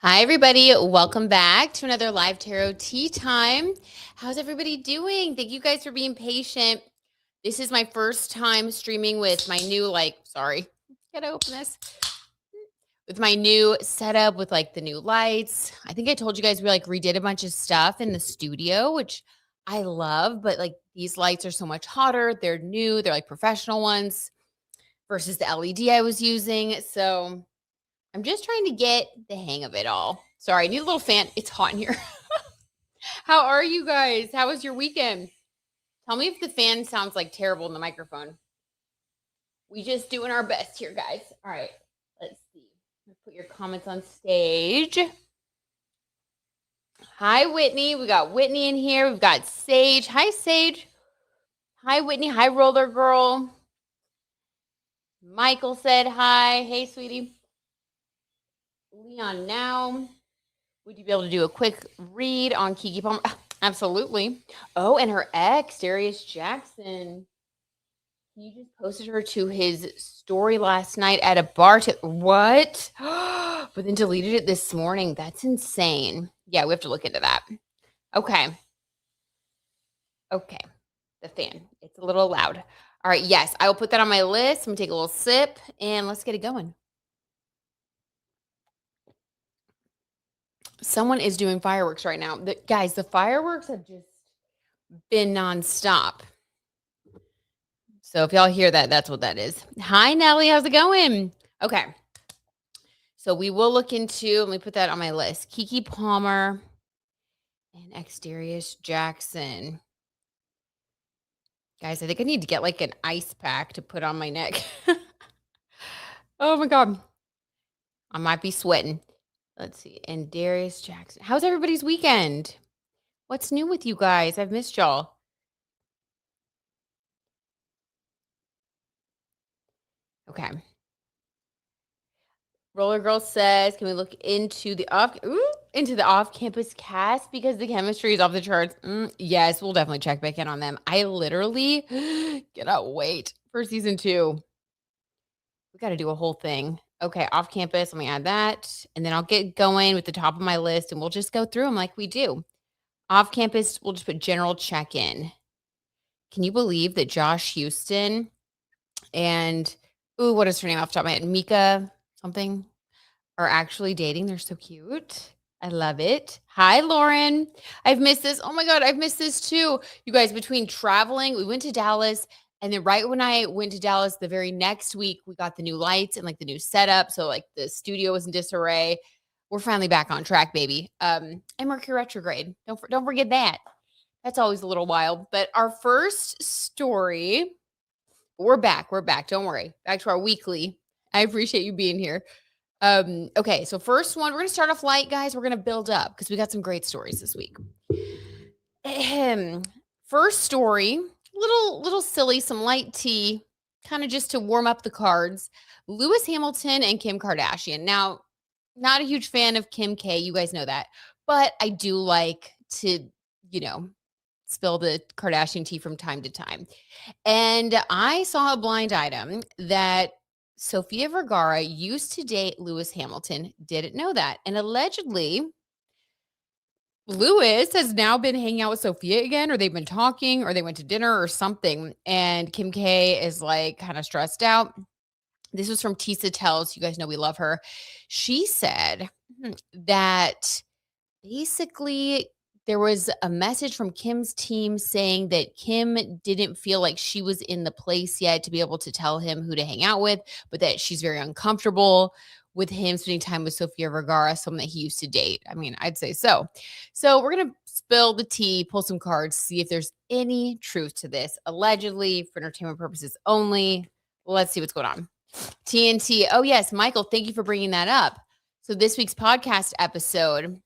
Hi, everybody. Welcome back to another live tarot tea time. How's everybody doing? Thank you guys for being patient. This is my first time streaming with my new, sorry, gotta open this. With my new setup with the new lights. I think I told you guys we redid a bunch of stuff in the studio, which I love, but these lights are so much hotter. They're new, they're professional ones versus the LED I was using. So I'm just trying to get the hang of it all. Sorry, I need a little fan. It's hot in here. How are you guys? How was your weekend? Tell me if the fan sounds terrible in the microphone. We just doing our best here, guys. All right, let's see. Let's put your comments on stage. Hi, Whitney. We got Whitney in here. We've got Sage. Hi, Sage. Hi, Whitney. Hi, Roller Girl. Michael said hi. Hey, sweetie. Leon now. Would you be able to do a quick read on Kiki Palmer? Absolutely. Oh, and her ex, Darius Jackson. He just posted her to his story last night at a bar. What? But then deleted it this morning. That's insane. Yeah, we have to look into that. Okay. Okay. The fan. It's a little loud. All right. Yes, I will put that on my list. I'm going to take a little sip and let's get it going. Someone is doing fireworks right now. Guys, the fireworks have just been nonstop. So if y'all hear that, that's what that is. Hi, Nellie. How's it going? Okay. So we will look into, let me put that on my list. Kiki Palmer and Darius Jackson. Guys, I think I need to get an ice pack to put on my neck. Oh my God. I might be sweating. Let's see. And Darius Jackson. How's everybody's weekend? What's new with you guys? I've missed y'all. Okay. Roller Girl says, can we look into the off-campus cast because the chemistry is off the charts? Yes, we'll definitely check back in on them. I literally cannot wait for season 2. We got to do a whole thing. Okay, off-campus, let me add that. And then I'll get going with the top of my list and we'll just go through them like we do. Off-campus, we'll just put general check-in. Can you believe that Josh Houston and, what is her name off the top of my head? Mika something? Are actually dating. They're so cute. I love it. Hi, Lauren. I've missed this. Oh my God, I've missed this too. You guys, between traveling, we went to Dallas. And then right when I went to Dallas, the very next week, we got the new lights and the new setup. So the studio was in disarray. We're finally back on track, baby. And Mercury retrograde. Don't forget that. That's always a little wild. But our first story, we're back. We're back. Don't worry. Back to our weekly. I appreciate you being here. Okay, so first one, we're gonna start off light, guys. We're gonna build up because we got some great stories this week. First story, little silly, some light tea, kind of just to warm up the cards. Lewis Hamilton and Kim Kardashian. Now, not a huge fan of Kim K, you guys know that, but I do like to, spill the Kardashian tea from time to time. And I saw a blind item that Sofia Vergara used to date Lewis Hamilton. Didn't know that. And allegedly, Lewis has now been hanging out with Sofia again, or they've been talking, or they went to dinner or something. And Kim K is kind of stressed out. This was from Tisa Tells. You guys know we love her. She said that basically there was a message from Kim's team saying that Kim didn't feel like she was in the place yet to be able to tell him who to hang out with, but that she's very uncomfortable with him spending time with Sofia Vergara, someone that he used to date. I mean, I'd say so. So we're going to spill the tea, pull some cards, see if there's any truth to this. Allegedly, for entertainment purposes only. Let's see what's going on. TNT. Oh, yes, Michael, thank you for bringing that up. So this week's podcast episode,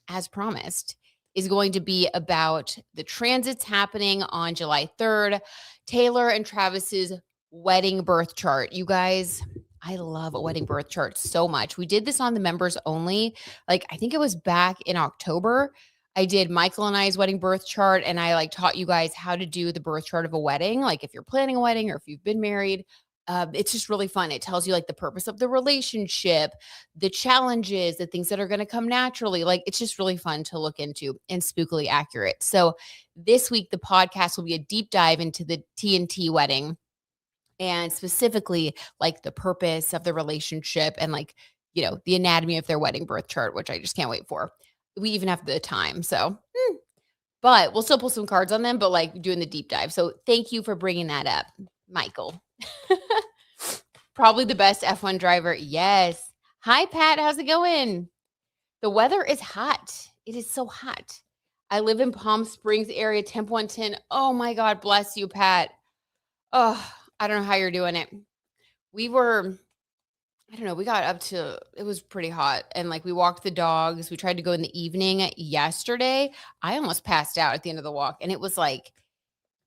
as promised, is going to be about the transits happening on July 3rd, Taylor and Travis's wedding birth chart. You guys, I love a wedding birth chart so much. We did this on the members only. I think it was back in October. I did Michael and I's wedding birth chart, and I taught you guys how to do the birth chart of a wedding. If you're planning a wedding or if you've been married, It's just really fun. It tells you like the purpose of the relationship, the challenges, the things that are going to come naturally. Like it's just really fun to look into and spookily accurate. So this week, the podcast will be a deep dive into the TNT wedding and specifically like the purpose of the relationship and like, the anatomy of their wedding birth chart, which I just can't wait for. We even have the time. So, but we'll still pull some cards on them, but like doing the deep dive. So thank you for bringing that up, Michael. Probably the best F1 driver. Yes. Hi, Pat. How's it going? The weather is hot. It is so hot. I live in Palm Springs area, temp 110. Oh my God. Bless you, Pat. Oh, I don't know how you're doing it. We were, I don't know, we got up to, it was pretty hot. And like we walked the dogs. We tried to go in the evening yesterday. I almost passed out at the end of the walk. And it was like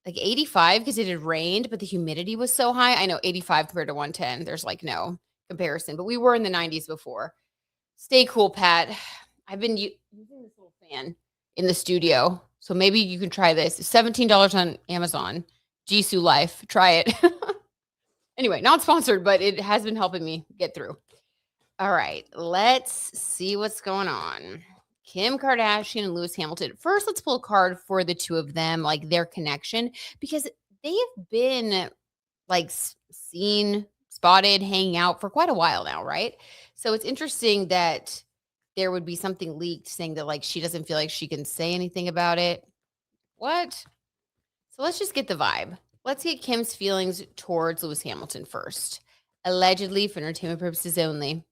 85 because it had rained, but the humidity was so high. I know 85 compared to 110. There's like no comparison, but we were in the 90s before. Stay cool, Pat. I've been using this little fan in the studio. So maybe you can try this. $17 on Amazon. Jisoo Life. Try it. Anyway, not sponsored, but it has been helping me get through. All right, let's see what's going on. Kim Kardashian and Lewis Hamilton. First, let's pull a card for the two of them, like their connection, because they have been like seen, spotted, hanging out for quite a while now, right? So it's interesting that there would be something leaked saying that like she doesn't feel like she can say anything about it. What? So let's just get the vibe. Let's get Kim's feelings towards Lewis Hamilton first. Allegedly for entertainment purposes only.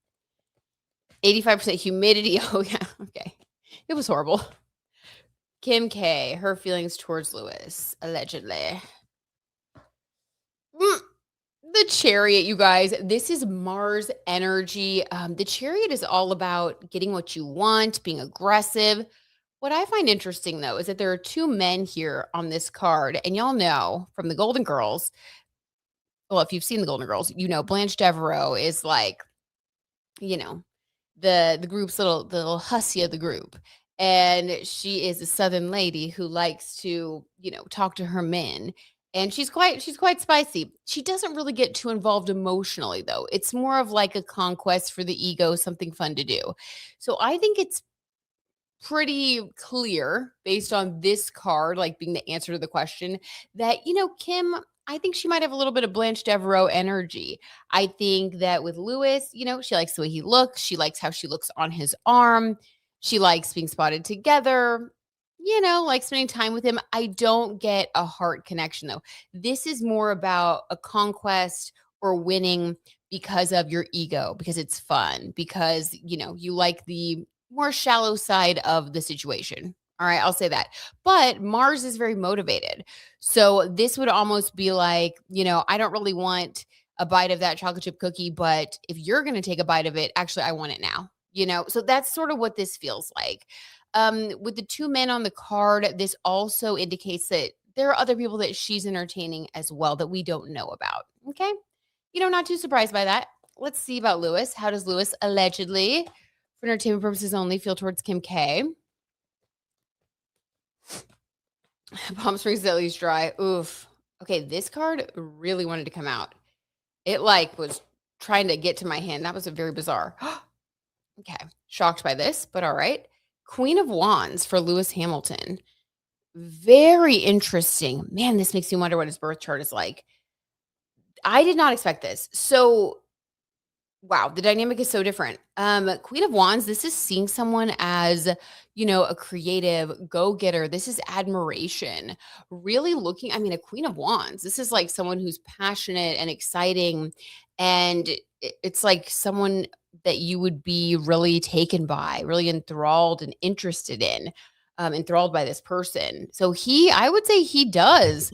85% humidity. Oh, yeah. Okay. It was horrible. Kim K, her feelings towards Lewis, allegedly. The Chariot, you guys. This is Mars energy. The Chariot is all about getting what you want, being aggressive. What I find interesting, though, is that there are two men here on this card. And y'all know from the Golden Girls, well, if you've seen the Golden Girls, Blanche Devereaux is like, the group's the little hussy of the group. And she is a Southern lady who likes to, talk to her men. And she's quite spicy. She doesn't really get too involved emotionally, though. It's more of like a conquest for the ego, something fun to do. So I think it's pretty clear based on this card, like being the answer to the question, that, Kim, I think she might have a little bit of Blanche Devereaux energy. I think that with Lewis, she likes the way he looks. She likes how she looks on his arm. She likes being spotted together, like spending time with him. I don't get a heart connection, though. This is more about a conquest or winning because of your ego, because it's fun, because, you like the more shallow side of the situation. All right, I'll say that. But Mars is very motivated. So this would almost be like, I don't really want a bite of that chocolate chip cookie, but if you're going to take a bite of it, actually, I want it now. So that's sort of what this feels like. With the two men on the card, this also indicates that there are other people that she's entertaining as well that we don't know about. Okay. Not too surprised by that. Let's see about Lewis. How does Lewis allegedly, for entertainment purposes only, feel towards Kim K? Palm Springs is at least dry. Oof. Okay, this card really wanted to come out. It was trying to get to my hand. That was very bizarre. Okay, shocked by this, but all right. Queen of Wands for Lewis Hamilton. Very interesting. Man, this makes me wonder what his birth chart is like. I did not expect this. So, wow, the dynamic is so different. Queen of Wands, this is seeing someone as, a creative go-getter. This is admiration. Really looking, a Queen of Wands. This is like someone who's passionate and exciting. And it's like someone that you would be really taken by, really enthralled and interested in, enthralled by this person. So I would say he does.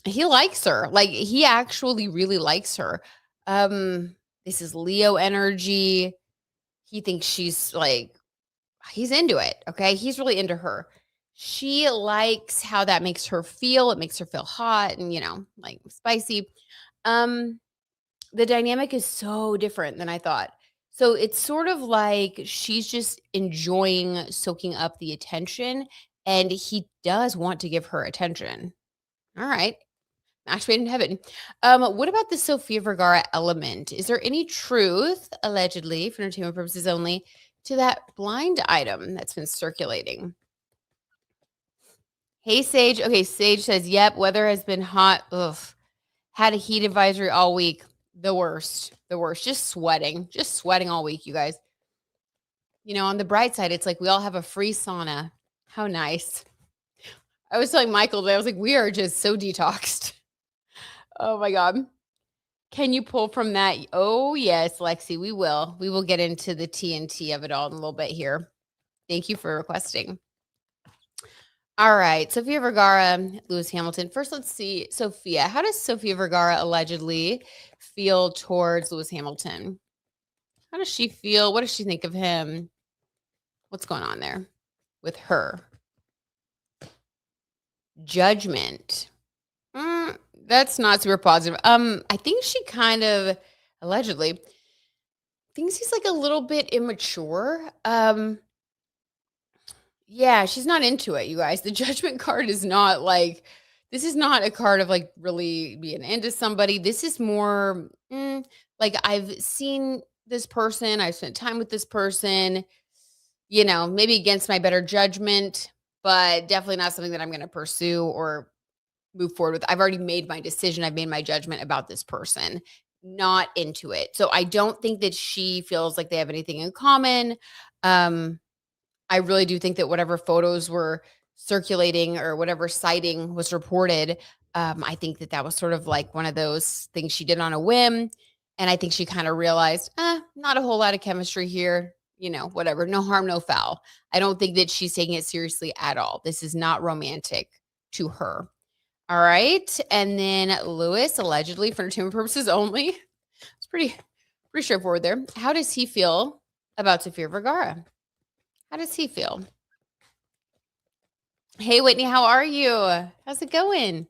He likes her. Like he actually really likes her. This is Leo energy. He thinks she's like, he's into it. Okay. He's really into her. She likes how that makes her feel. It makes her feel hot and, like spicy. The dynamic is so different than I thought. So it's sort of like she's just enjoying soaking up the attention, and he does want to give her attention. All right. Match made in heaven. What about the Sofia Vergara element? Is there any truth, allegedly, for entertainment purposes only, to that blind item that's been circulating? Hey, Sage. Okay, Sage says, yep, weather has been hot. Ugh. Had a heat advisory all week. The worst. The worst. Just sweating all week, you guys. You know, on the bright side, it's like we all have a free sauna. How nice. I was telling Michael today, I was like, we are just so detoxed. Oh my God. Can you pull from that? Oh, yes, Lexi, we will. We will get into the TNT of it all in a little bit here. Thank you for requesting. All right, Sofia Vergara, Lewis Hamilton. First, let's see, Sofia. How does Sofia Vergara allegedly feel towards Lewis Hamilton? How does she feel? What does she think of him? What's going on there with her? Judgment. That's not super positive. I think she kind of allegedly thinks he's like a little bit immature. Yeah, she's not into it, you guys. The judgment card is not like this is not a card of like really being into somebody. This is more like I've seen this person, I've spent time with this person, you know, maybe against my better judgment, but definitely not something that I'm going to pursue or move forward with. I've already made my decision. I've made my judgment about this person, not into it. So I don't think that she feels like they have anything in common. Um, I really do think that whatever photos were circulating or whatever sighting was reported, I think that that was sort of like one of those things she did on a whim. And I think she kind of realized, not a whole lot of chemistry here. You know, whatever, no harm, no foul. I don't think that she's taking it seriously at all. This is not romantic to her. All right. And then Lewis, allegedly for entertainment purposes only. It's pretty straightforward there. How does he feel about Sofia Vergara? How does he feel? Hey, Whitney, how are you? How's it going?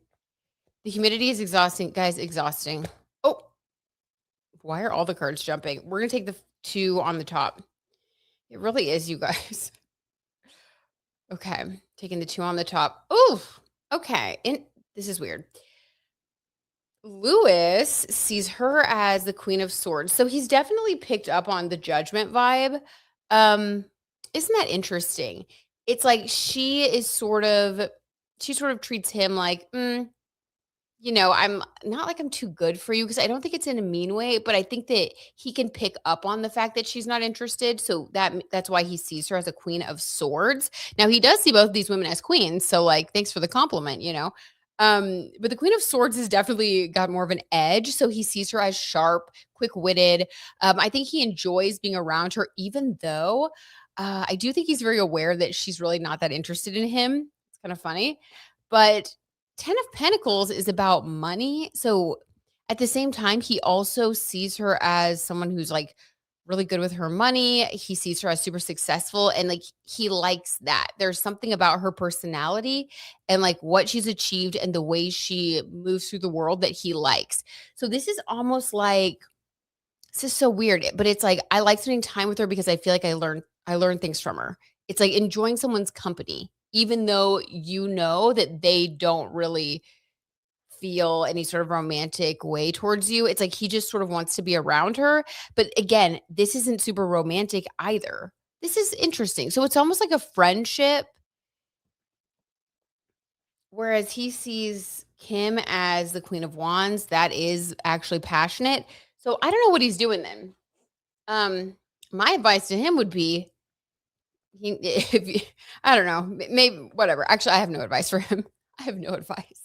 The humidity is exhausting. Guys, exhausting. Oh, why are all the cards jumping? We're going to take the 2 on the top. It really is, you guys. Okay, taking the 2 on the top. Oh, okay. This is weird. Lewis sees her as the Queen of Swords. So he's definitely picked up on the judgment vibe. Isn't that interesting? It's like she sort of treats him like, you know, I'm not like I'm too good for you because I don't think it's in a mean way, but I think that he can pick up on the fact that she's not interested. So that's why he sees her as a queen of swords. Now he does see both these women as queens. So like, thanks for the compliment, you know. But the Queen of Swords has definitely got more of an edge. So he sees her as sharp, quick-witted. I think he enjoys being around her, even though I do think he's very aware that she's really not that interested in him. It's kind of funny. But 10 of Pentacles is about money. So at the same time, he also sees her as someone who's like really good with her money. He sees her as super successful and like he likes that. There's something about her personality and like what she's achieved and the way she moves through the world that he likes. So this is almost like this is so weird, but it's like I like spending time with her because I feel like I learn things from her. It's like enjoying someone's company, even though you know that they don't really feel any sort of romantic way towards you. It's like he just sort of wants to be around her. But again, this isn't super romantic either. This is interesting. So it's almost like a friendship, whereas he sees Kim as the Queen of Wands. That is actually passionate. So I don't know what he's doing then. My advice to him would be if you, I don't know, maybe whatever. Actually, I have no advice for him. I have no advice.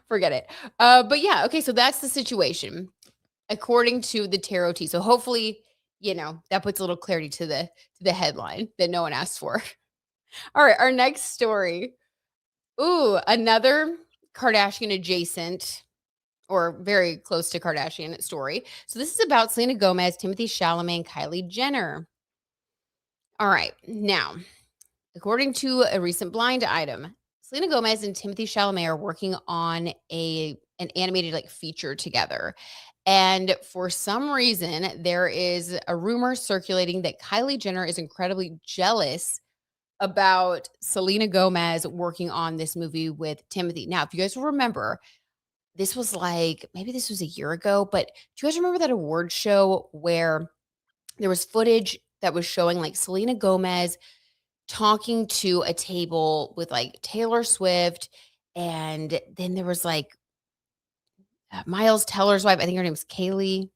Forget it. But yeah, okay, so that's the situation according to the tarot tea. So hopefully, you know, that puts a little clarity to the headline that no one asked for. All right, our next story. Ooh, another Kardashian adjacent or very close to Kardashian story. So this is about Selena Gomez, Timothy Chalamet, and Kylie Jenner. All right. Now, according to a recent blind item, Selena Gomez and Timothy Chalamet are working on an animated like feature together. And for some reason, there is a rumor circulating that Kylie Jenner is incredibly jealous about Selena Gomez working on this movie with Timothy. Now, if you guys will remember, this was like maybe this was a year ago, but do you guys remember that award show where there was footage that was showing like Selena Gomez talking to a table with like Taylor Swift, and then there was like Miles Teller's wife. I think her name was Kaylee.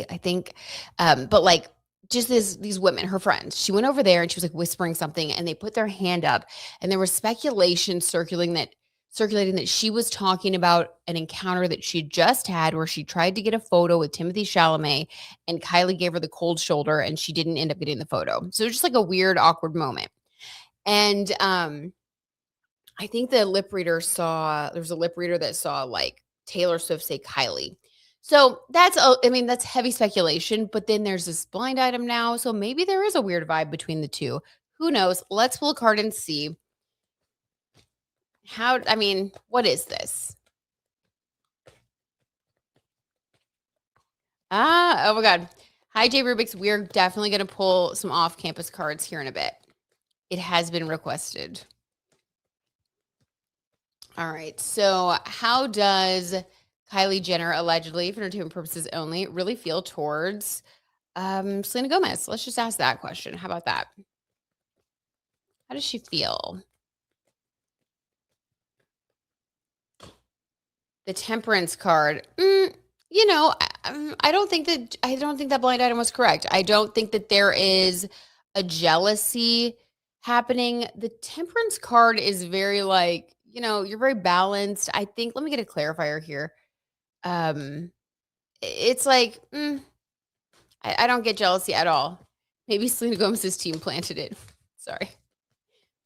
I think, but like just these women, her friends. She went over there and she was like whispering something, and they put their hand up, and there was speculation circulating that she was talking about an encounter that she just had where she tried to get a photo with Timothy Chalamet, and Kylie gave her the cold shoulder, and she didn't end up getting the photo. So it was just like a weird, awkward moment. And I think the lip reader saw there was a lip reader that saw like Taylor Swift say Kylie. So I mean, that's heavy speculation, but then there's this blind item now. So maybe there is a weird vibe between the two. Who knows? Let's pull a card and see I mean, what is this? Oh my God. Hi, Jay Rubik's. We're definitely going to pull some off campus cards here in a bit. It has been requested. All right. So, how does Kylie Jenner, allegedly, for entertainment purposes only, really feel towards Selena Gomez? Let's just ask that question. How about that? How does she feel? The Temperance card. I don't think that blind item was correct. I don't think that there is a jealousy happening. The Temperance card is very like, you're very balanced. I think let me get a clarifier here. Um it's like, I don't get jealousy at all. Maybe Selena Gomez's team planted it. Sorry.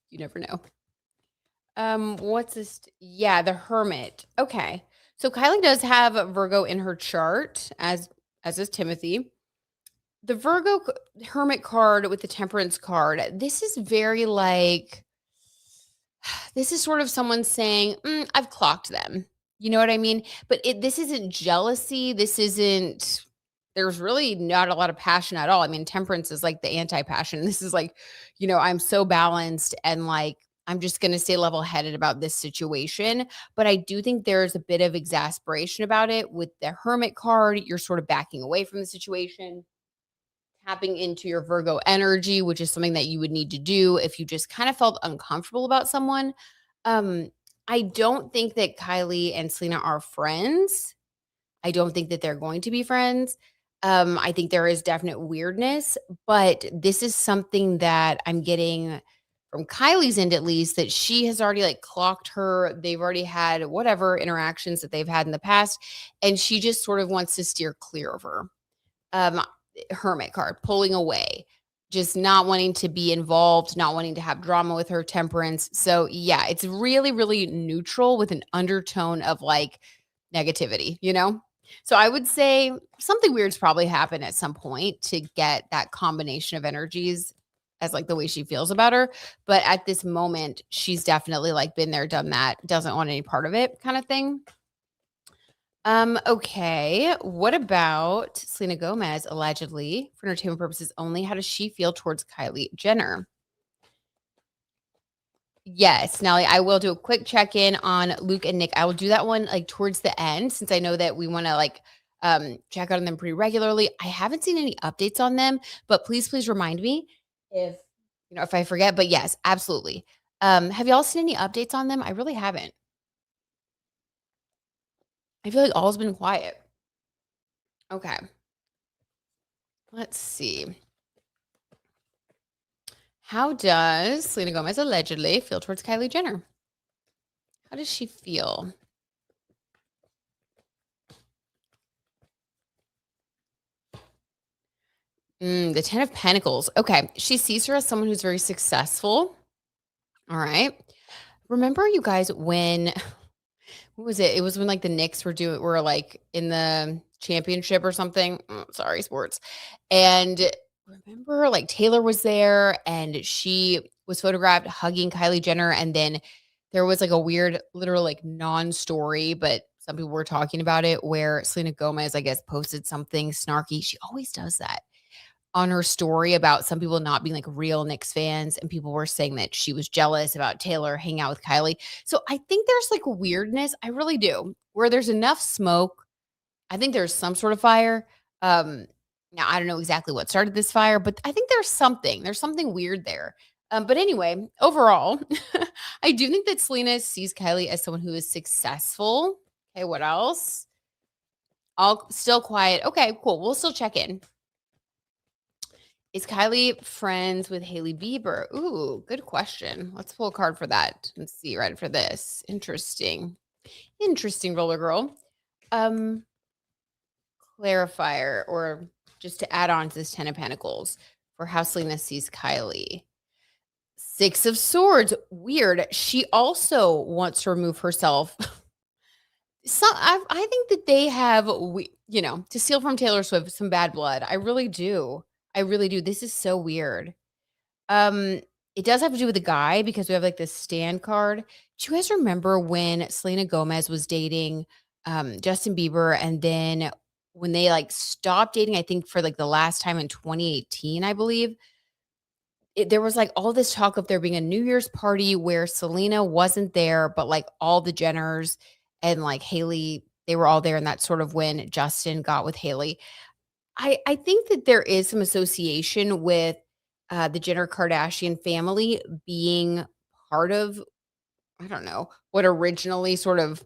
You never know. What's this? Yeah, the Hermit. Okay. So Kylie does have Virgo in her chart, as is Timothy. The Hermit card with the Temperance card. This is very like this is sort of someone saying, I've clocked them. You know what I mean? But this isn't jealousy. This isn't there's really not a lot of passion at all. I mean, temperance is like the anti-passion. This is like, I'm so balanced and like I'm just going to stay level-headed about this situation. But I do think there's a bit of exasperation about it with the Hermit card. You're sort of backing away from the situation, tapping into your Virgo energy, which is something that you would need to do if you just kind of felt uncomfortable about someone. Um, I don't think that Kylie and Selena are friends. I don't think that they're going to be friends. I think there is definite weirdness, but this is something that I'm getting from Kylie's end, at least, that she has already like clocked her. They've already had whatever interactions that they've had in the past, and she just sort of wants to steer clear of her. Um, Hermit card, pulling away, just not wanting to be involved, not wanting to have drama with her Temperance. So yeah, it's really, really neutral with an undertone of like negativity. So I would say something weird's probably happened at some point to get that combination of energies as like the way she feels about her. But at this moment, she's definitely like been there, done that, doesn't want any part of it kind of thing. Okay. What about Selena Gomez, allegedly, for entertainment purposes only? How does she feel towards Kylie Jenner? Yes, Nelly, I will do a quick check-in on Luke and Nick. I will do that one like towards the end since I know that we want to like check on them pretty regularly. I haven't seen any updates on them, but please remind me if I forget. But yes, absolutely. Have y'all seen any updates on them? I really haven't. I feel like all's been quiet. Okay. Let's see. How does Selena Gomez allegedly feel towards Kylie Jenner? How does she feel? The 10 of Pentacles. Okay. She sees her as someone who's very successful. All right. Remember, you guys, when what was it? It was when like the Knicks were like in the championship or something. Sorry, sports. And remember, like Taylor was there and she was photographed hugging Kylie Jenner. And then there was like a weird, literal, like non-story, but some people were talking about it where Selena Gomez, I guess, posted something snarky. She always does that. on her story about some people not being like real Knicks fans, and people were saying that she was jealous about Taylor hanging out with Kylie. So I think there's like weirdness. I really do. Where there's enough smoke, I think there's some sort of fire. Um, Now I don't know exactly what started this fire, but I think there's something. There's something weird there. But anyway, overall, I do think that Selena sees Kylie as someone who is successful. Okay, what else? All still quiet. Okay, cool. We'll still check in. Is Kylie friends with Hailey Bieber? Ooh, good question. Let's pull a card for that and see right for this. Interesting. Interesting, roller girl. Um, Clarifier, or just to add on to this Ten of Pentacles for how Selena sees Kylie. Six of Swords. Weird. She also wants to remove herself. I think that they have, to steal from Taylor Swift, some bad blood. I really do. I really do. This is so weird. Um, it does have to do with the guy because we have like this stand card. Do you guys remember when Selena Gomez was dating Justin Bieber, and then when they like stopped dating, I think for like the last time in 2018, I believe, there was like all this talk of there being a New Year's party where Selena wasn't there, but like all the Jenners and like Haley, they were all there. And that's sort of when Justin got with Haley. I think that there is some association with the Jenner Kardashian family being part of, I don't know, what originally sort of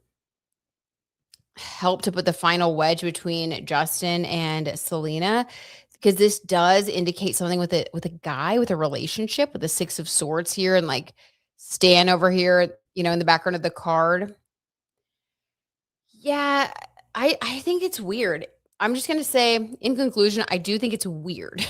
helped to put the final wedge between Justin and Selena, because this does indicate something with a guy with a relationship with the Six of Swords here, and like Stan over here, in the background of the card. Yeah, I think it's weird. I'm just gonna say, in conclusion, I do think it's weird.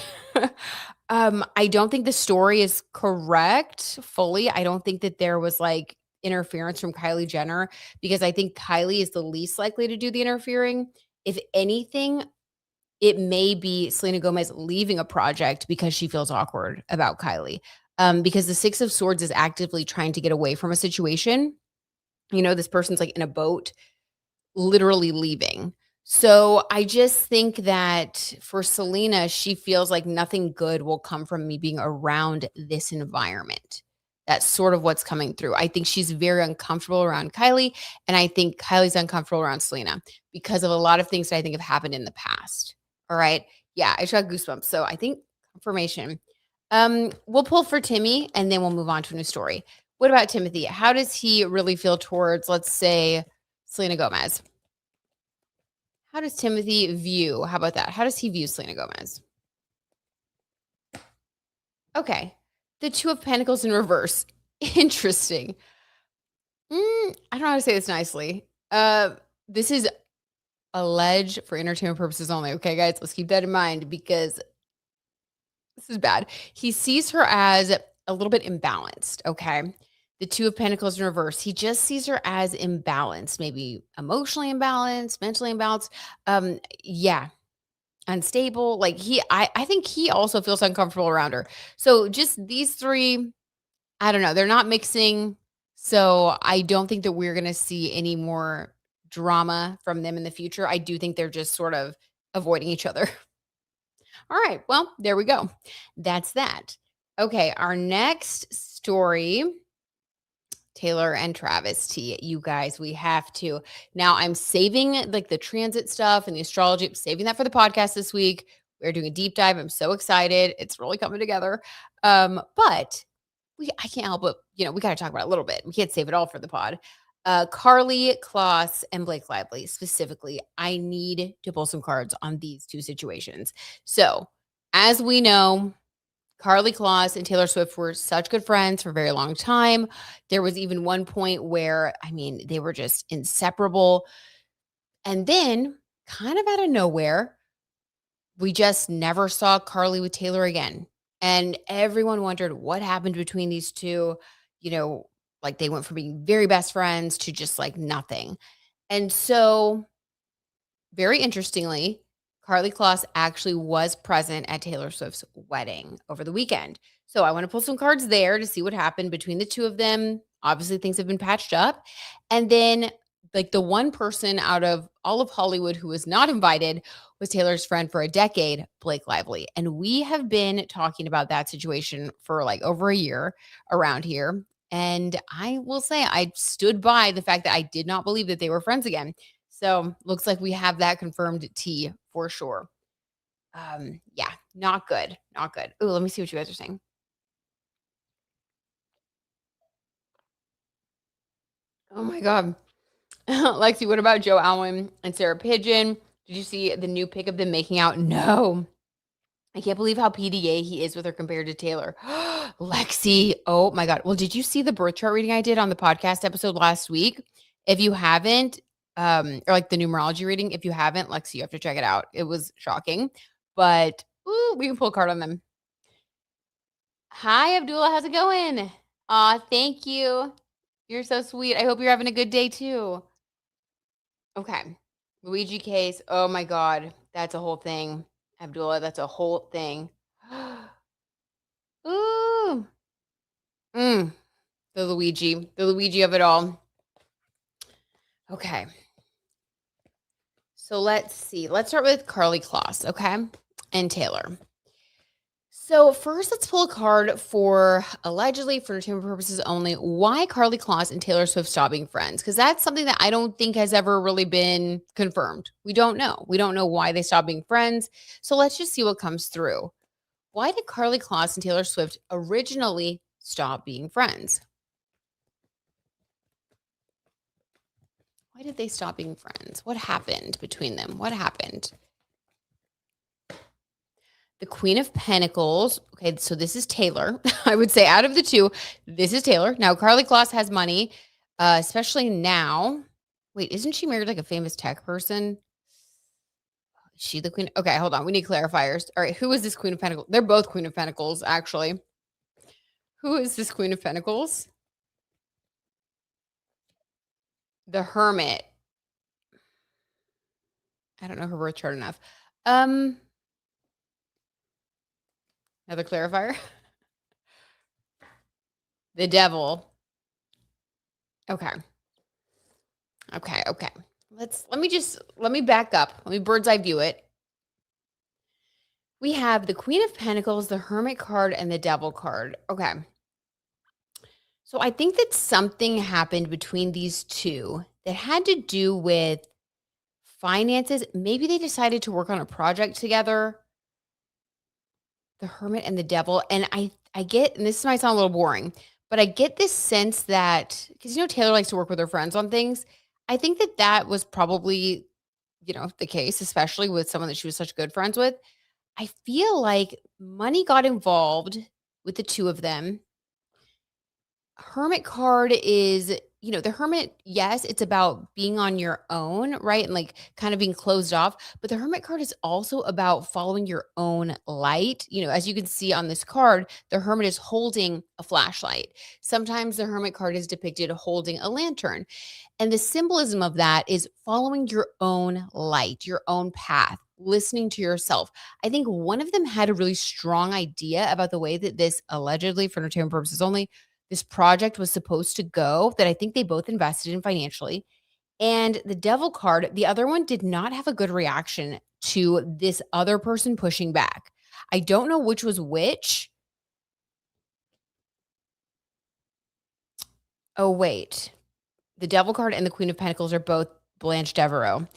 I don't think the story is correct fully. I don't think that there was like interference from Kylie Jenner, because I think Kylie is the least likely to do the interfering. If anything, it may be Selena Gomez leaving a project because she feels awkward about Kylie. Because the Six of Swords is actively trying to get away from a situation. This person's like in a boat literally leaving. So I just think that for Selena, she feels like nothing good will come from me being around this environment. That's sort of what's coming through. I think she's very uncomfortable around Kylie, and I think Kylie's uncomfortable around Selena because of a lot of things that I think have happened in the past. All right. Yeah, I just got goosebumps. So I think confirmation. We'll pull for Timmy and then we'll move on to a new story. What about Timothy? How does he really feel towards, let's say, Selena Gomez? How does Timothy view? How about that? How does he view Selena Gomez? Okay. The Two of Pentacles in reverse. Interesting. I don't know how to say this nicely. This is alleged for entertainment purposes only. Okay, guys, let's keep that in mind because this is bad. He sees her as a little bit imbalanced. Okay. The Two of Pentacles in reverse. He just sees her as imbalanced, maybe emotionally imbalanced, mentally imbalanced. Yeah, unstable. Like I think he also feels uncomfortable around her. So just these three, I don't know, they're not mixing. So I don't think that we're gonna see any more drama from them in the future. I do think they're just sort of avoiding each other. All right. Well, there we go. That's that. Okay, our next story, Taylor and Travis T. You guys, we have to. Now I'm saving like the transit stuff and the astrology, I'm saving that for the podcast this week. We're doing a deep dive. I'm so excited. It's really coming together. But I can't help but, we got to talk about it a little bit. We can't save it all for the pod. Carly Kloss and Blake Lively specifically. I need to pull some cards on these two situations. So, as we know, Carly Kloss and Taylor Swift were such good friends for a very long time. There was even one point where, I mean, they were just inseparable. And then, kind of out of nowhere, we just never saw Carly with Taylor again. And everyone wondered what happened between these two. Like they went from being very best friends to just like nothing. And so, very interestingly, Carly Kloss actually was present at Taylor Swift's wedding over the weekend. So I want to pull some cards there to see what happened between the two of them. Obviously, things have been patched up. And then Like the one person out of all of Hollywood who was not invited was Taylor's friend for a decade, Blake Lively. And we have been talking about that situation for like over a year around here. And I will say I stood by the fact that I did not believe that they were friends again. So looks like we have that confirmed T for sure. Yeah, not good. Not good. Oh, let me see what you guys are saying. Oh my God. Lexi, what about Joe Alwyn and Sarah Pigeon? Did you see the new pic of them making out? No. I can't believe how PDA he is with her compared to Taylor. Lexi. Oh my God. Well, did you see the birth chart reading I did on the podcast episode last week? If you haven't, or like the numerology reading, if you haven't, Lexi, you have to check it out. It was shocking. But ooh, we can pull a card on them. Hi, Abdullah. How's it going? Aw, thank you. You're so sweet. I hope you're having a good day too. Okay. Luigi case. Oh my God. That's a whole thing. Abdullah, that's a whole thing. Ooh. Mm, the Luigi of it all. Okay. So let's see. Let's start with Carly Kloss, okay? And Taylor. So first, let's pull a card for allegedly for entertainment purposes only. Why Carly Kloss and Taylor Swift stop being friends? Because that's something that I don't think has ever really been confirmed. We don't know. We don't know why they stopped being friends. So let's just see what comes through. Why did Carly Kloss and Taylor Swift originally stop being friends? Why did they stop being friends? What happened between them? What happened? The Queen of Pentacles. Okay, so this is Taylor. I would say out of the two, this is Taylor. Now, Carly Kloss has money, especially now. Wait, isn't she married like a famous tech person? Is she the queen? Okay, hold on. We need clarifiers. All right, who is this Queen of Pentacles? They're both Queen of Pentacles, actually. Who is this Queen of Pentacles? The Hermit. I don't know her birth chart enough. Another clarifier. The Devil. Okay. Okay. Let me back up. Let me bird's eye view it. We have the Queen of Pentacles, the Hermit card, and the Devil card. Okay. So I think that something happened between these two that had to do with finances. Maybe they decided to work on a project together. The Hermit and the Devil. And I get, and this might sound a little boring, but I get this sense that because Taylor likes to work with her friends on things. I think that that was probably the case, especially with someone that she was such good friends with. I feel like money got involved with the two of them. Hermit card is, the hermit, yes, it's about being on your own, right? And like kind of being closed off. But the hermit card is also about following your own light. As you can see on this card, the hermit is holding a flashlight. Sometimes the hermit card is depicted holding a lantern. And the symbolism of that is following your own light, your own path, listening to yourself. I think one of them had a really strong idea about the way that this allegedly, for entertainment purposes only, this project was supposed to go that I think they both invested in financially. And the Devil card, the other one did not have a good reaction to this other person pushing back. I don't know which was which. Oh, wait. The Devil card and the Queen of Pentacles are both Blanche Devereaux.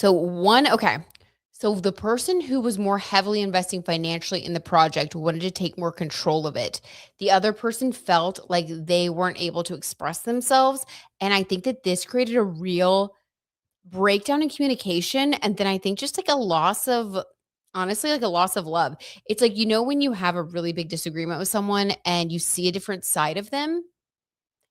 Okay. So the person who was more heavily investing financially in the project wanted to take more control of it. The other person felt like they weren't able to express themselves. And I think that this created a real breakdown in communication. And then I think just like a loss of, honestly, like a loss of love. It's like, when you have a really big disagreement with someone and you see a different side of them,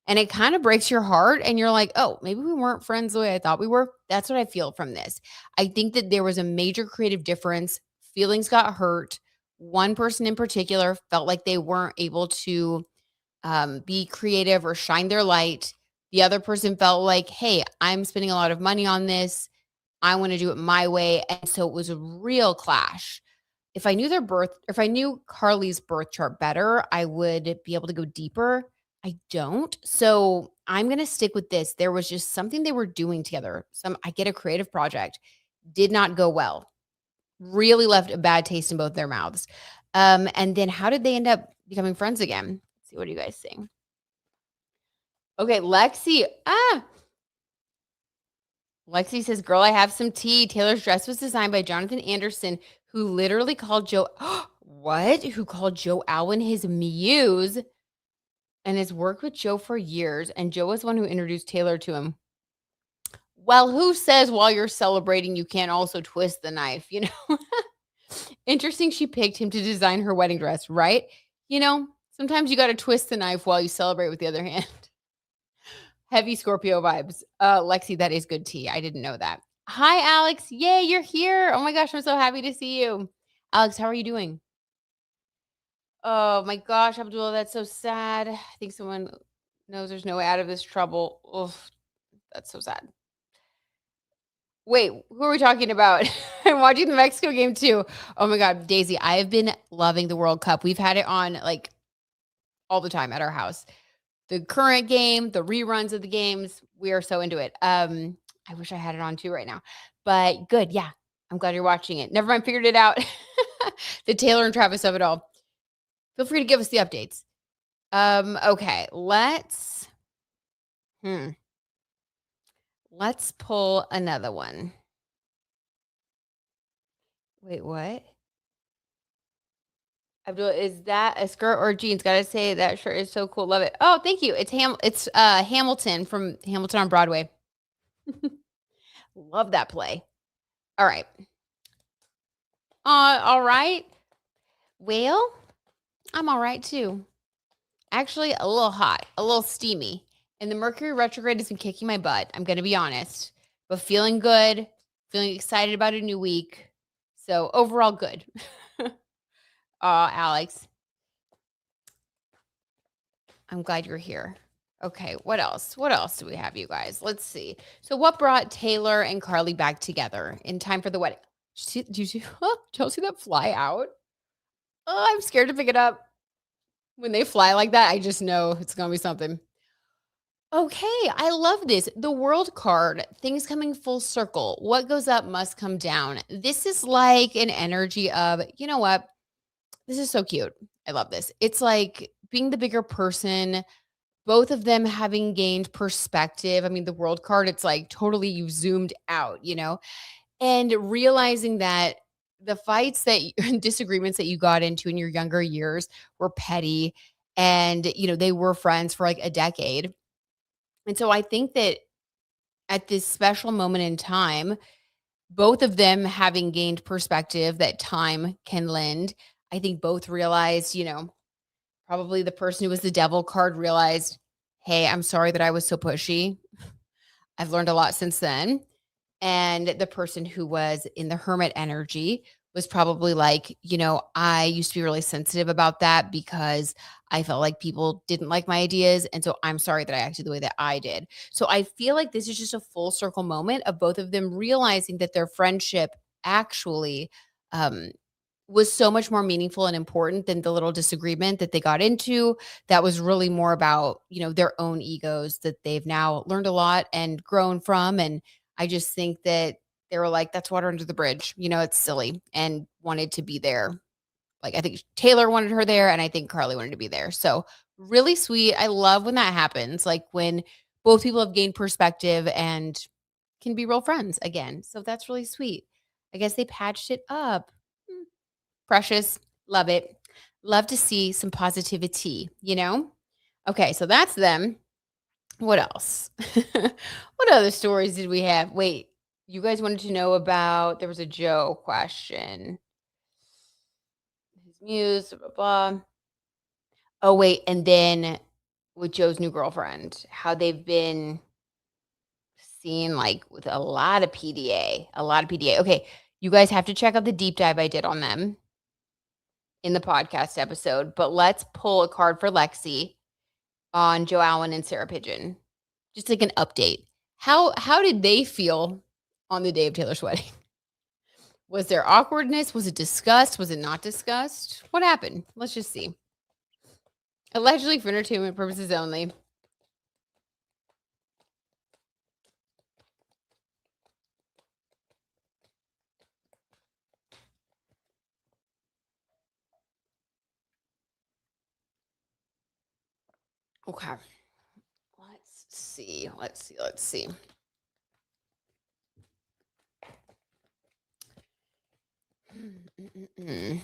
and it kind of breaks your heart and you're like, "Oh, maybe we weren't friends the way I thought we were." That's what I feel from this. I think that there was a major creative difference. Feelings got hurt. One person in particular felt like they weren't able to be creative or shine their light. The other person felt like, "Hey, I'm spending a lot of money on this. I want to do it my way." And so it was a real clash. If I knew Carly's birth chart better, I would be able to go deeper. I don't. So I'm going to stick with this. There was just something they were doing together. I get a creative project, did not go well, really left a bad taste in both their mouths. And then how did they end up becoming friends again? Let's see, what do you guys think? Okay, Lexi says, "Girl, I have some tea. Taylor's dress was designed by Jonathan Anderson, who literally called Joe what? Who called Joe Alwyn his muse and has worked with Joe for years, and Joe was the one who introduced Taylor to him." Well, who says while you're celebrating you can't also twist the knife, you know? Interesting she picked him to design her wedding dress, right? You know, sometimes you got to twist the knife while you celebrate with the other hand. Heavy Scorpio vibes. Lexi, that is good tea. I didn't know that. Hi, Alex. Yay, you're here. Oh my gosh, I'm so happy to see you. Alex, how are you doing? Oh my gosh, Abdullah, that's so sad. I think someone knows there's no way out of this trouble. Oof, that's so sad. Wait, who are we talking about? I'm watching the Mexico game too. Oh my God, Daisy, I have been loving the World Cup. We've had it on like all the time at our house. The current game, the reruns of the games, we are so into it. I wish I had it on too right now, but good. Yeah, I'm glad you're watching it. Never mind, figured it out. The Taylor and Travis of it all. Feel free to give us the updates. Okay, hmm, let's pull another one. Wait, what? Abdul, is that a skirt or jeans? Gotta say that shirt is so cool. Love it. Oh, thank you. It's Hamilton from Hamilton on Broadway. Love that play. All right. All right. Well, I'm all right too. Actually, a little hot, a little steamy. And the Mercury retrograde has been kicking my butt. I'm gonna be honest. But feeling good, feeling excited about a new week. So overall good. Alex, I'm glad you're here. Okay, what else? What else do we have, you guys? Let's see. So, what brought Taylor and Carly back together in time for the wedding? Do you see? Did y'all see that fly out? Oh, I'm scared to pick it up. When they fly like that, I just know it's gonna be something. Okay, I love this. The world card, things coming full circle. What goes up must come down. This is like an energy of, you know what? This is so cute. I love this. It's like being the bigger person, both of them having gained perspective. I mean, the world card, it's like totally you've zoomed out, you know, and realizing that the fights that disagreements that you got into in your younger years were petty and, you know, they were friends for like a decade. And so I think that at this special moment in time, both of them having gained perspective that time can lend, I think both realized, you know, probably the person who was the devil card realized, hey, I'm sorry that I was so pushy. I've learned a lot since then. And the person who was in the hermit energy was probably like, you know, I used to be really sensitive about that because I felt like people didn't like my ideas. And so I'm sorry that I acted the way that I did. So I feel like this is just a full circle moment of both of them realizing that their friendship actually um, was so much more meaningful and important than the little disagreement that they got into. That was really more about, you know, their own egos that they've now learned a lot and grown from. And I just think that they were like, that's water under the bridge. You know, it's silly and wanted to be there. Like, I think Taylor wanted her there, and I think Carly wanted to be there. So, really sweet. I love when that happens, like when both people have gained perspective and can be real friends again. So, that's really sweet. I guess they patched it up. Hmm. Precious. Love it. Love to see some positivity, you know? Okay, so that's them. What else? What other stories did we have? Wait, you guys wanted to know about there was a Joe question. His muse, blah, blah, blah. Oh, wait, and then with Joe's new girlfriend, how they've been seen like with a lot of PDA, a lot of PDA. Okay, you guys have to check out the deep dive I did on them in the podcast episode, but let's pull a card for Lexi on Joe Alwyn and Sarah Pigeon. Just like an update. How did they feel on the day of Taylor's wedding? Was there awkwardness? Was it discussed? Was it not discussed? What happened? Let's just see. Allegedly for entertainment purposes only. Okay. Let's see. Let's see. Let's see. Mm.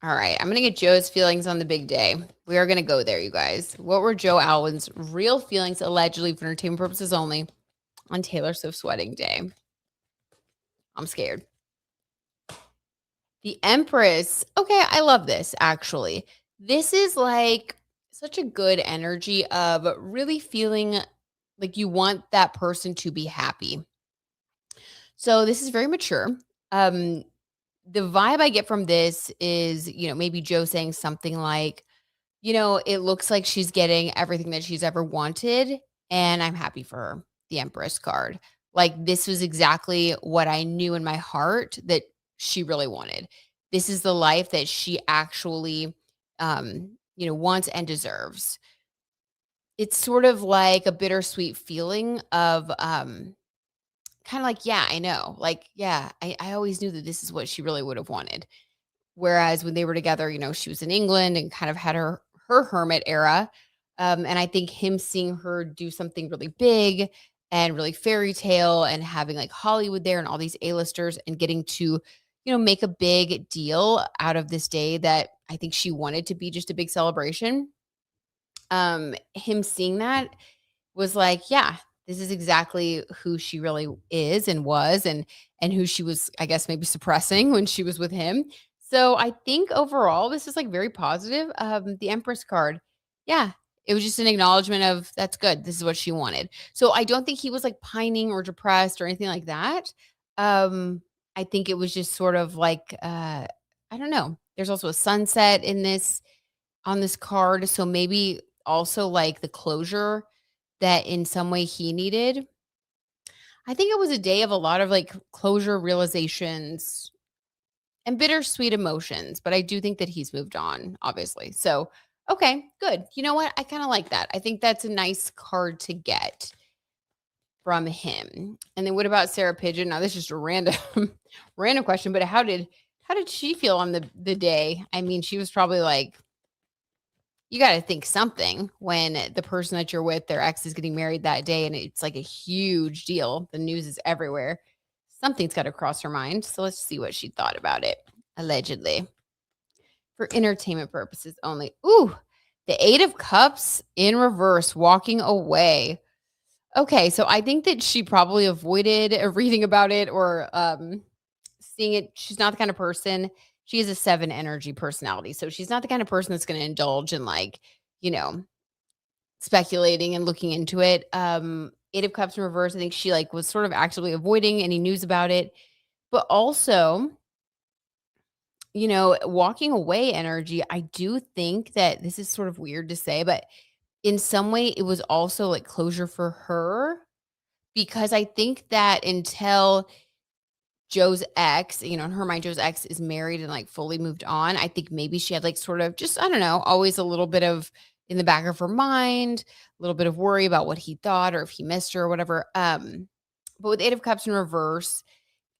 All right. I'm going to get Joe's feelings on the big day. We are going to go there, you guys. What were Joe Alwyn's real feelings, allegedly for entertainment purposes only, on Taylor Swift's wedding day? I'm scared. The Empress. Okay. I love this, actually. This is like such a good energy of really feeling like you want that person to be happy. So this is very mature. Um, the vibe I get from this is, maybe Joe saying something like, it looks like she's getting everything that she's ever wanted, and I'm happy for her. The Empress card. Like, this was exactly what I knew in my heart that she really wanted. This is the life that she actually, wants and deserves. It's sort of like a bittersweet feeling of, kind of like, yeah, I know. Like, yeah, I always knew that this is what she really would have wanted. Whereas when they were together, she was in England and kind of had her hermit era. And I think him seeing her do something really big and really fairy tale and having like Hollywood there and all these A-listers and getting to, make a big deal out of this day that I think she wanted to be just a big celebration. Him seeing that was like, yeah, this is exactly who she really is and was and who she was, I guess, maybe suppressing when she was with him. So I think overall this is like very positive. The Empress card. Yeah. It was just an acknowledgement of that's good. This is what she wanted. So I don't think he was like pining or depressed or anything like that. I think it was just sort of like I don't know. There's also a sunset in this on this card. So maybe also like the closure that in some way he needed. I think it was a day of a lot of like closure realizations and bittersweet emotions, but I do think that he's moved on, obviously. So, okay, good. You know what? I kind of like that. I think that's a nice card to get from him. And then what about Sarah Pigeon? Now this is just a random random question, but how did she feel on the day? I mean, she was probably like you gotta think something when the person that you're with, their ex is getting married that day, and it's like a huge deal. The news is everywhere. Something's gotta cross her mind. So let's see what she thought about it, allegedly. For entertainment purposes only. Ooh, the 8 of Cups in reverse, walking away. Okay, so I think that she probably avoided reading about it or seeing it. She's not the kind of person. She is a 7 energy personality. So she's not the kind of person that's going to indulge in like, you know, speculating and looking into it. 8 of Cups in reverse, I think she like was sort of actively avoiding any news about it. But also, walking away energy, I do think that this is sort of weird to say, but in some way it was also like closure for her because I think that until Joe's ex, in her mind, Joe's ex is married and like fully moved on. I think maybe she had like sort of just, I don't know, always a little bit of in the back of her mind, a little bit of worry about what he thought or if he missed her or whatever. But with 8 of Cups in reverse,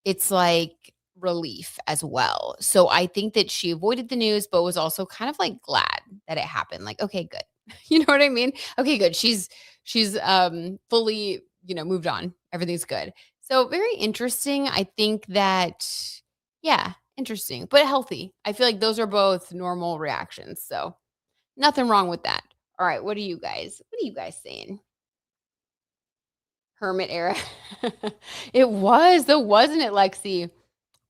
it's like relief as well. So I think that she avoided the news, but was also kind of like glad that it happened. Like, okay, good. You know what I mean? Okay, good. She's fully, moved on. Everything's good. So very interesting. I think that yeah, interesting, but healthy. I feel like those are both normal reactions. So nothing wrong with that. All right, what are you guys saying? Hermit era. It was, though, wasn't it, Lexi?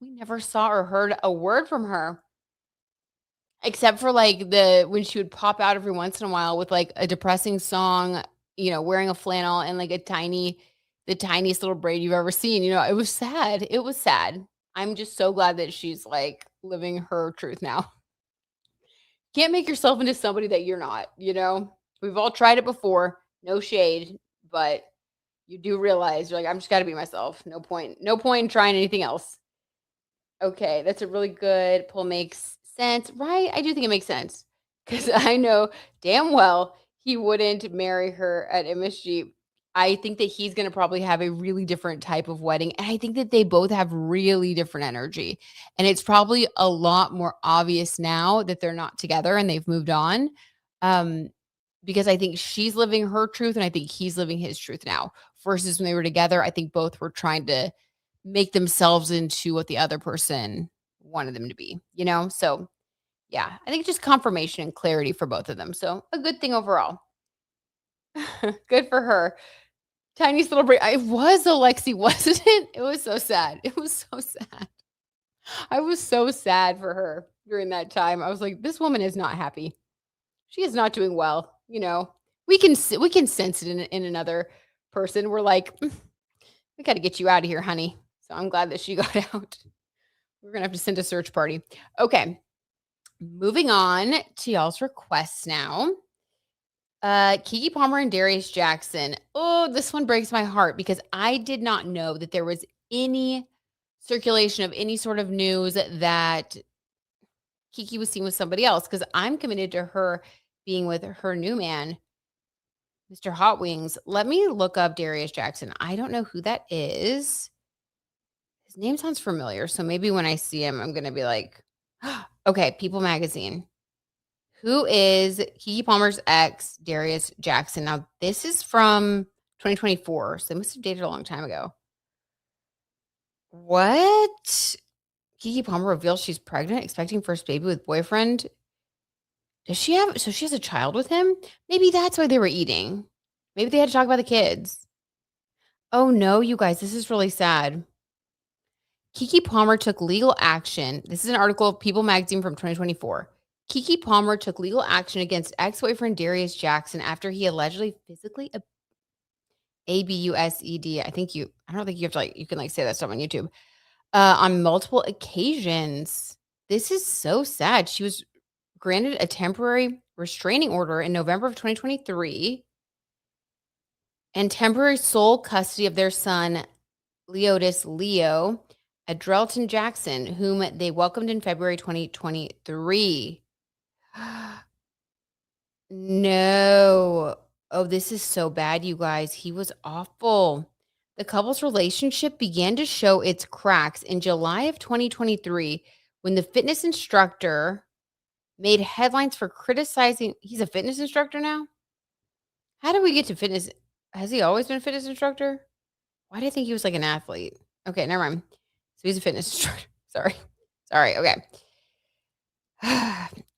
We never saw or heard a word from her, except for, like, the when she would pop out every once in a while with, like, a depressing song, wearing a flannel and, like, the tiniest little braid you've ever seen, it was sad, it was sad. I'm just so glad that she's, like, living her truth now. Can't make yourself into somebody that you're not, you know? We've all tried it before, no shade, but you do realize you're like, "I'm just gotta be myself. No point in trying anything else." Okay, that's a really good pull, makes sense, right? I do think it makes sense. because I know damn well he wouldn't marry her at MSG. I think that he's gonna probably have a really different type of wedding, and I think that they both have really different energy, and it's probably a lot more obvious now that they're not together and they've moved on, um, because I think she's living her truth, and I think he's living his truth now, versus when they were together, I think both were trying to make themselves into what the other person wanted them to be, you know? So, yeah, I think just confirmation and clarity for both of them, so a good thing overall. Good for her. Tiniest little break. It was Alexi, wasn't it? It was so sad. It was so sad. I was so sad for her during that time. I was like, "This woman is not happy. She is not doing well," you know? We can sense it in another person. We're like, "We gotta get you out of here, honey." So I'm glad that she got out. We're gonna have to send a search party. Okay, moving on to y'all's requests now. Kiki Palmer and Darius Jackson. Oh, this one breaks my heart because I did not know that there was any circulation of any sort of news that Kiki was seen with somebody else because I'm committed to her being with her new man, Mr. Hot Wings. Let me look up Darius Jackson. I don't know who that is. His name sounds familiar. So maybe when I see him, I'm going to be like, okay, People Magazine. Who is Keke Palmer's ex, Darius Jackson? Now, this is from 2024, so they must have dated a long time ago. What? Keke Palmer reveals she's pregnant, expecting first baby with boyfriend. Does she have so she has a child with him? Maybe that's why they were eating. Maybe they had to talk about the kids. Oh no, you guys, this is really sad. Keke Palmer took legal action. This is an article of People Magazine from 2024. Keke Palmer took legal action against ex-boyfriend Darius Jackson after he allegedly physically abused. I don't think you have to you can say that stuff on YouTube. On multiple occasions. This is so sad. She was granted a temporary restraining order in November of 2023 and temporary sole custody of their son, Leotis Leo Adrelton Jackson, whom they welcomed in February 2023. No. Oh, this is so bad, you guys. He was awful. The couple's relationship began to show its cracks in July of 2023 when the fitness instructor made headlines for criticizing. He's a fitness instructor now? How did we get to fitness? Has he always been a fitness instructor? Why did I think he was like an athlete? Okay, never mind. So he's a fitness instructor. Sorry. Okay.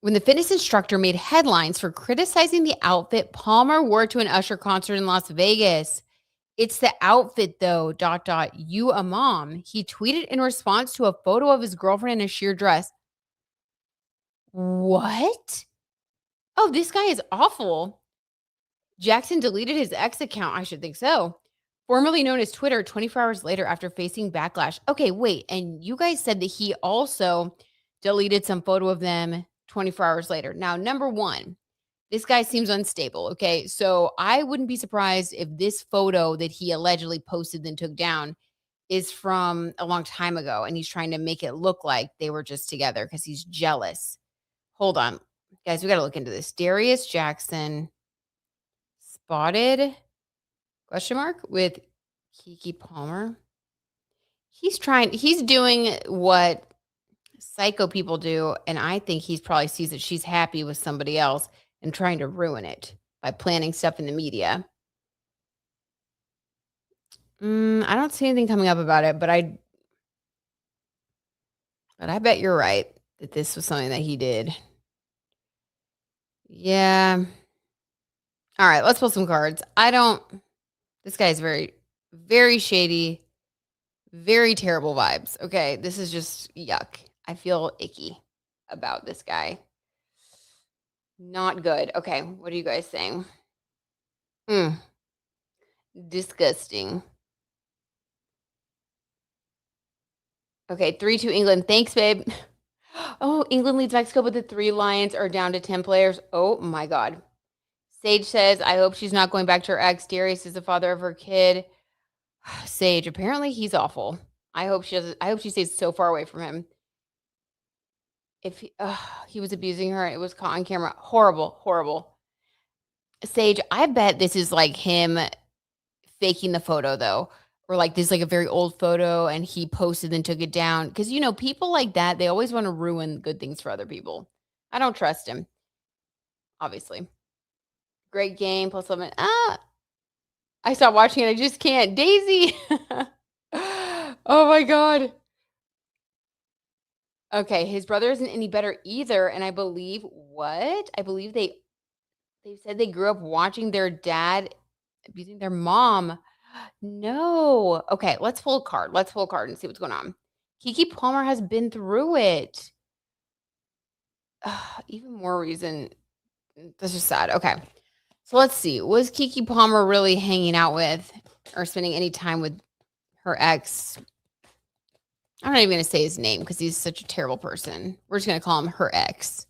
When the fitness instructor made headlines for criticizing the outfit Palmer wore to an Usher concert in Las Vegas. It's the outfit though, ... You a mom. He tweeted in response to a photo of his girlfriend in a sheer dress. What? Oh, this guy is awful. Jackson deleted his ex account. I should think so. Formerly known as Twitter, 24 hours later after facing backlash. Okay, wait. And you guys said that he also deleted some photo of them 24 hours later. Now, number one, this guy seems unstable. Okay. So I wouldn't be surprised if this photo that he allegedly posted then took down is from a long time ago and he's trying to make it look like they were just together because he's jealous. Hold on. Guys, we got to look into this. Darius Jackson spotted question mark with Keke Palmer. He's doing what psycho people do, and I think he's probably sees that she's happy with somebody else and trying to ruin it by planning stuff in the media. I don't see anything coming up about it, but I bet you're right that this was something that he did. Yeah. All right, let's pull some cards. This guy's very, very shady, very terrible vibes. Okay, this is just yuck. I feel icky about this guy. Not good. Okay, what are you guys saying? Disgusting. Okay, 3-2 England. Thanks, babe. Oh, England leads Mexico, but the 3 Lions are down to 10 players. Oh my God. Sage says, I hope she's not going back to her ex. Darius is the father of her kid. Sage, apparently he's awful. I hope she stays so far away from him. If he was abusing her, it was caught on camera. Horrible, horrible. Sage, I bet this is like him faking the photo though. Or like this is like a very old photo and he posted and took it down. Cause people like that, they always want to ruin good things for other people. I don't trust him, obviously. Great game, plus 11. I stopped watching it. I just can't. Daisy. Oh my God. Okay, his brother isn't any better either. And I believe what? I believe they said they grew up watching their dad abusing their mom. No. Okay, let's pull a card. Let's pull a card and see what's going on. Kiki Palmer has been through it. Even more reason. This is sad. Okay. So let's see. Was Kiki Palmer really hanging out with or spending any time with her ex? I'm not even going to say his name because he's such a terrible person. We're just going to call him her ex.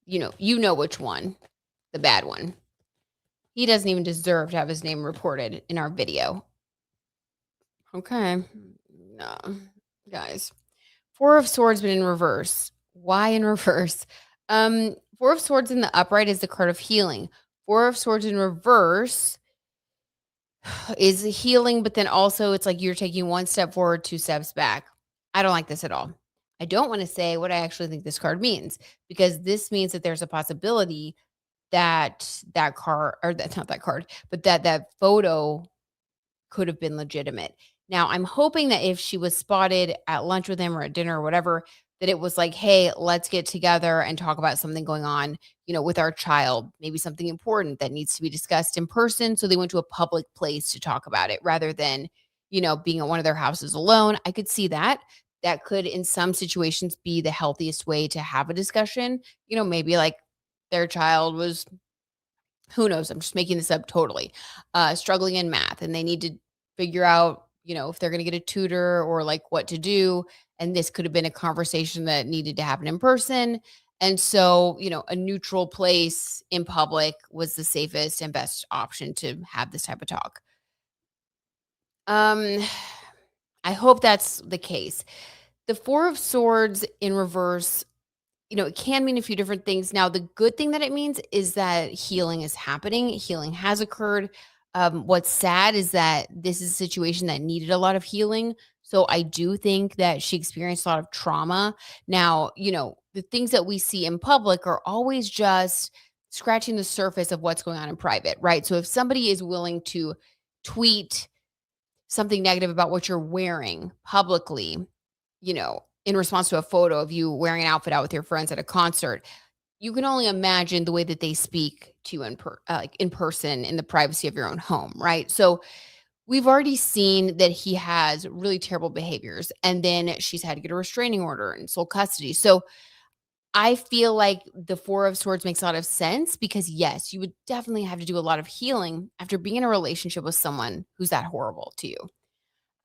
You know which one, the bad one. He doesn't even deserve to have his name reported in our video. Okay. No, guys. Four of Swords, but in reverse. Why in reverse? Four of Swords in the upright is the card of healing. Four of Swords in reverse is healing, but then also it's like you're taking one step forward, two steps back. I don't like this at all. I don't want to say what I actually think this card means because this means that there's a possibility that card, or that's not that card, but that photo could have been legitimate. Now, I'm hoping that if she was spotted at lunch with him or at dinner or whatever, that it was like, hey, let's get together and talk about something going on, with our child, maybe something important that needs to be discussed in person. So they went to a public place to talk about it rather than, being at one of their houses alone. I could see that. That could, in some situations, be the healthiest way to have a discussion. Maybe like their child was, who knows? I'm just making this up totally, struggling in math and they need to figure out, if they're going to get a tutor or like what to do. And this could have been a conversation that needed to happen in person. And so, a neutral place in public was the safest and best option to have this type of talk. Um, I hope that's the case. The Four of Swords in reverse, it can mean a few different things. Now, the good thing that it means is that healing is happening. Healing has occurred. What's sad is that this is a situation that needed a lot of healing. So I do think that she experienced a lot of trauma. Now, the things that we see in public are always just scratching the surface of what's going on in private, right? So if somebody is willing to tweet something negative about what you're wearing publicly, in response to a photo of you wearing an outfit out with your friends at a concert, you can only imagine the way that they speak to you like in person in the privacy of your own home, right? So we've already seen that he has really terrible behaviors, and then she's had to get a restraining order and sole custody. So I feel like the Four of Swords makes a lot of sense because yes, you would definitely have to do a lot of healing after being in a relationship with someone who's that horrible to you.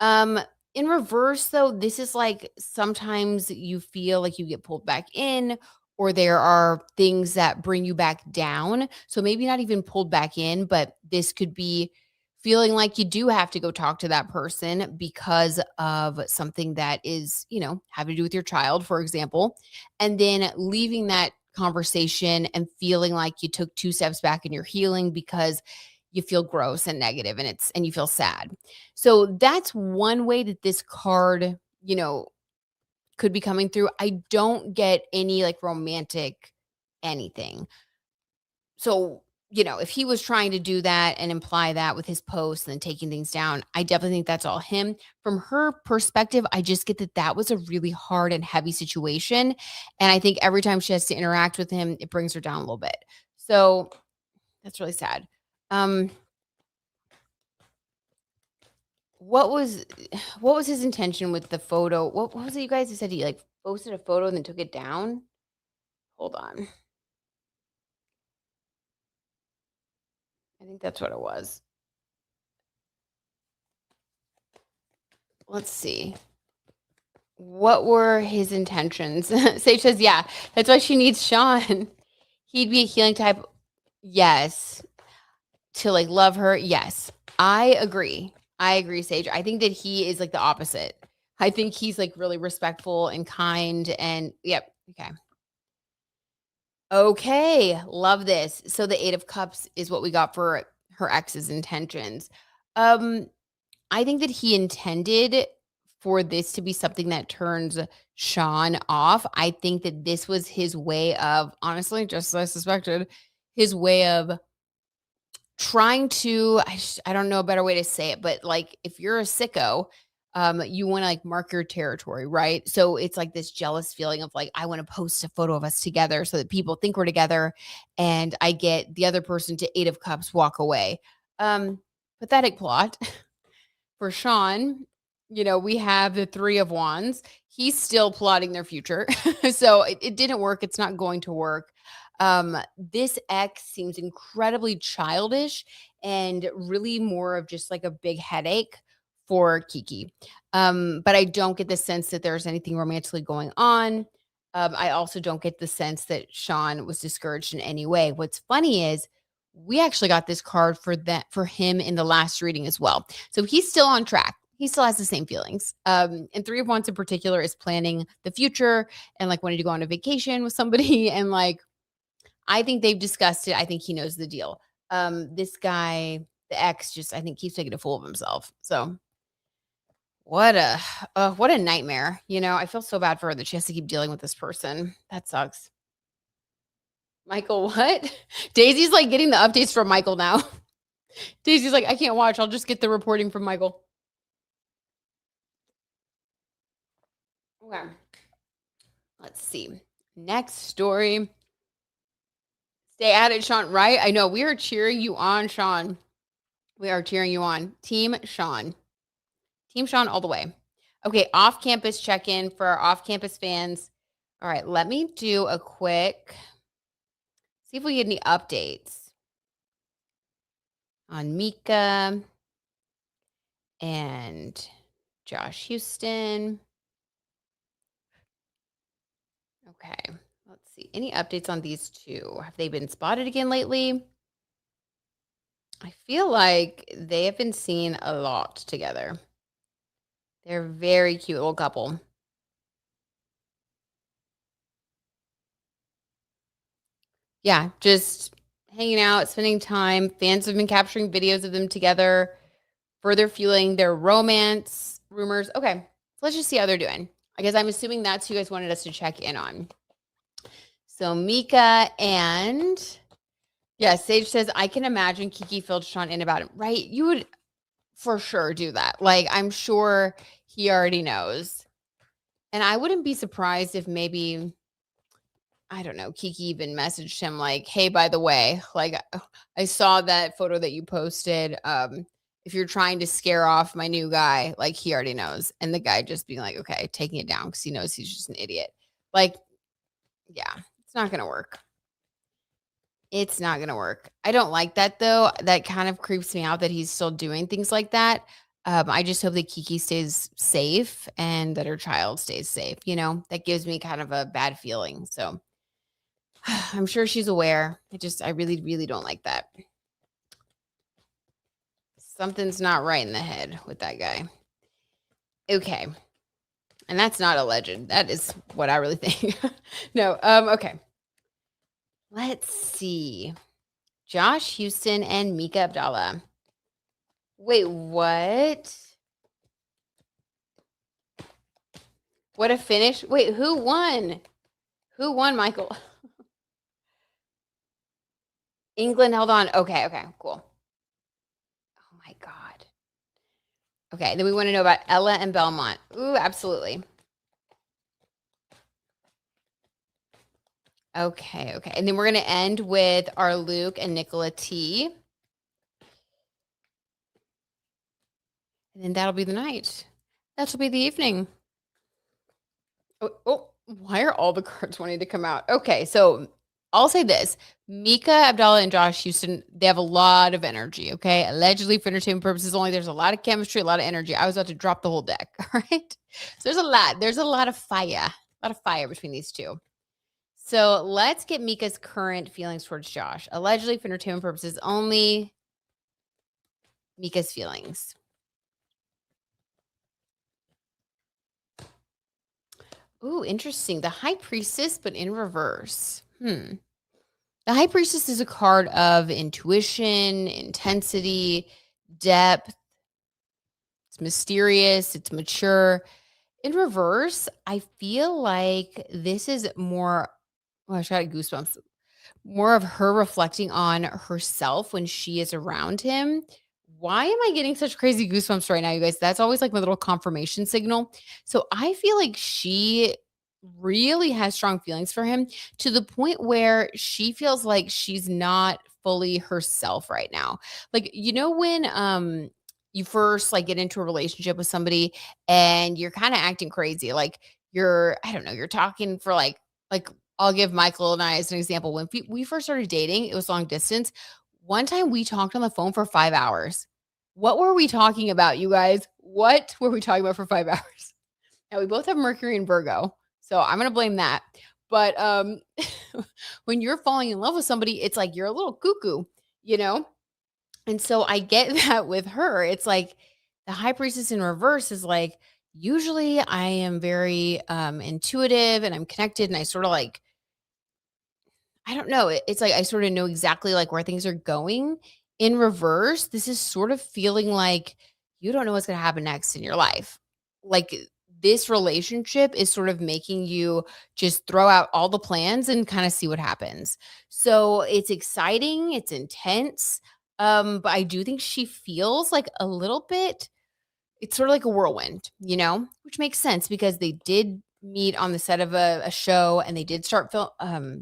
Um, in reverse, though, this is like sometimes you feel like you get pulled back in, or there are things that bring you back down. So maybe not even pulled back in, but this could be feeling like you do have to go talk to that person because of something that is, having to do with your child, for example, and then leaving that conversation and feeling like you took two steps back in your healing because you feel gross and negative and you feel sad. So that's one way that this card, could be coming through. I don't get any like romantic anything. So, if he was trying to do that and imply that with his posts and then taking things down, I definitely think that's all him. From her perspective, I just get that was a really hard and heavy situation. And I think every time she has to interact with him, it brings her down a little bit. So that's really sad. What was what was his intention with the photo? What was it you guys said he like posted a photo and then took it down? Hold on. I think that's what it was. Let's see. What were his intentions? Sage says, yeah, that's why she needs Sean. He'd be a healing type. Yes. To like love her. Yes. I agree. I agree, Sage. I think that he is like the opposite. I think he's like really respectful and kind and yep. Okay. Okay, love this. So the 8 of Cups is what we got for her ex's intentions. Um, I think that he intended for this to be something that turns Sean off. I think that this was his way of honestly, just as I suspected, his way of trying to I don't know a better way to say it, but, like, if you're a sicko, you wanna, like, mark your territory, right? So, it's, like, this jealous feeling of, like, I wanna post a photo of us together so that people think we're together, and I get the other person to 8 of Cups walk away. Pathetic plot for Sean. We have the 3 of Wands. He's still plotting their future. So, it didn't work, it's not going to work. This ex seems incredibly childish and really more of just like a big headache for Kiki. But I don't get the sense that there's anything romantically going on. I also don't get the sense that Sean was discouraged in any way. What's funny is we actually got this card for him in the last reading as well. So he's still on track. He still has the same feelings. And 3 of Wands in particular is planning the future and like wanting to go on a vacation with somebody and like I think they've discussed it. I think he knows the deal. This guy, the ex, just I think keeps making a fool of himself. So what a what a nightmare. I feel so bad for her that she has to keep dealing with this person. That sucks. Michael, what? Daisy's like getting the updates from Michael now. Daisy's like, I can't watch. I'll just get the reporting from Michael. Okay. Let's see. Next story. Stay at it, Sean. Right? I know. We are cheering you on, Sean. We are cheering you on. Team Sean. Team Sean all the way. Okay, off-campus check-in for our off-campus fans. All right, let me do a quick see if we get any updates on Mika and Josh Houston. Okay, let's see. Any updates on these two? Have they been spotted again lately? I feel like they have been seen a lot together. They're a very cute little couple. Yeah, just hanging out, spending time. Fans have been capturing videos of them together, further fueling their romance rumors. Okay, so let's just see how they're doing. I guess I'm assuming that's who you guys wanted us to check in on. So Mika and yeah, Sage says, I can imagine Kiki filled Sean in about him. Right? You would for sure do that. Like, I'm sure he already knows. And I wouldn't be surprised if maybe I don't know, Kiki even messaged him like, "Hey, by the way, like I saw that photo that you posted. If you're trying to scare off my new guy, like he already knows." And the guy just being like, "Okay, taking it down because he knows he's just an idiot." Like, yeah, it's not gonna work. It's not gonna work. I don't like that though. That kind of creeps me out that he's still doing things like that. I just hope that Kiki stays safe and that her child stays safe. That gives me kind of a bad feeling. So I'm sure she's aware. I really, really don't like that. Something's not right in the head with that guy. Okay. And that's not a legend. That is what I really think. No, okay. Let's see. Josh Houston and Mika Abdallah. Wait, what? What a finish. Wait, who won? Who won, Michael? England held on. Okay, cool. Oh my God. Okay, then we want to know about Ella and Belmont. Ooh, absolutely. Okay. And then we're going to end with our Luke and Nicola T. And then that'll be the night. That'll be the evening. Why are all the cards wanting to come out? Okay, so I'll say this. Mika Abdallah and Josh Houston, they have a lot of energy, okay? Allegedly for entertainment purposes only. There's a lot of chemistry, a lot of energy. I was about to drop the whole deck, all right? So there's a lot. There's a lot of fire. A lot of fire between these two. So let's get Mika's current feelings towards Josh. Allegedly for entertainment purposes only. Mika's feelings. Ooh, interesting. The High Priestess, but in reverse. The High Priestess is a card of intuition, intensity, depth. It's mysterious, it's mature. In reverse, I feel like this is more, oh, I just got goosebumps. More of her reflecting on herself when she is around him. Why am I getting such crazy goosebumps right now, you guys? That's always like my little confirmation signal. So I feel like she really has strong feelings for him to the point where she feels like she's not fully herself right now. Like, when you first like get into a relationship with somebody and you're kind of acting crazy, like I don't know, you're talking for like I'll give Michael and I as an example. When we first started dating, it was long distance. One time we talked on the phone for 5 hours. What were we talking about, you guys? What were we talking about for 5 hours? Now we both have Mercury and Virgo, so I'm gonna blame that. But when you're falling in love with somebody, it's like you're a little cuckoo, you know? And so I get that with her. It's like the High Priestess in reverse is like, usually I am very intuitive and I'm connected and I sort of like, I don't know. It's like I sort of know exactly like where things are going. In reverse, this is sort of feeling like you don't know what's going to happen next in your life. Like this relationship is sort of making you just throw out all the plans and kind of see what happens. So it's exciting, it's intense. But I do think she feels like a little bit, it's sort of like a whirlwind, which makes sense because they did meet on the set of a show and they did start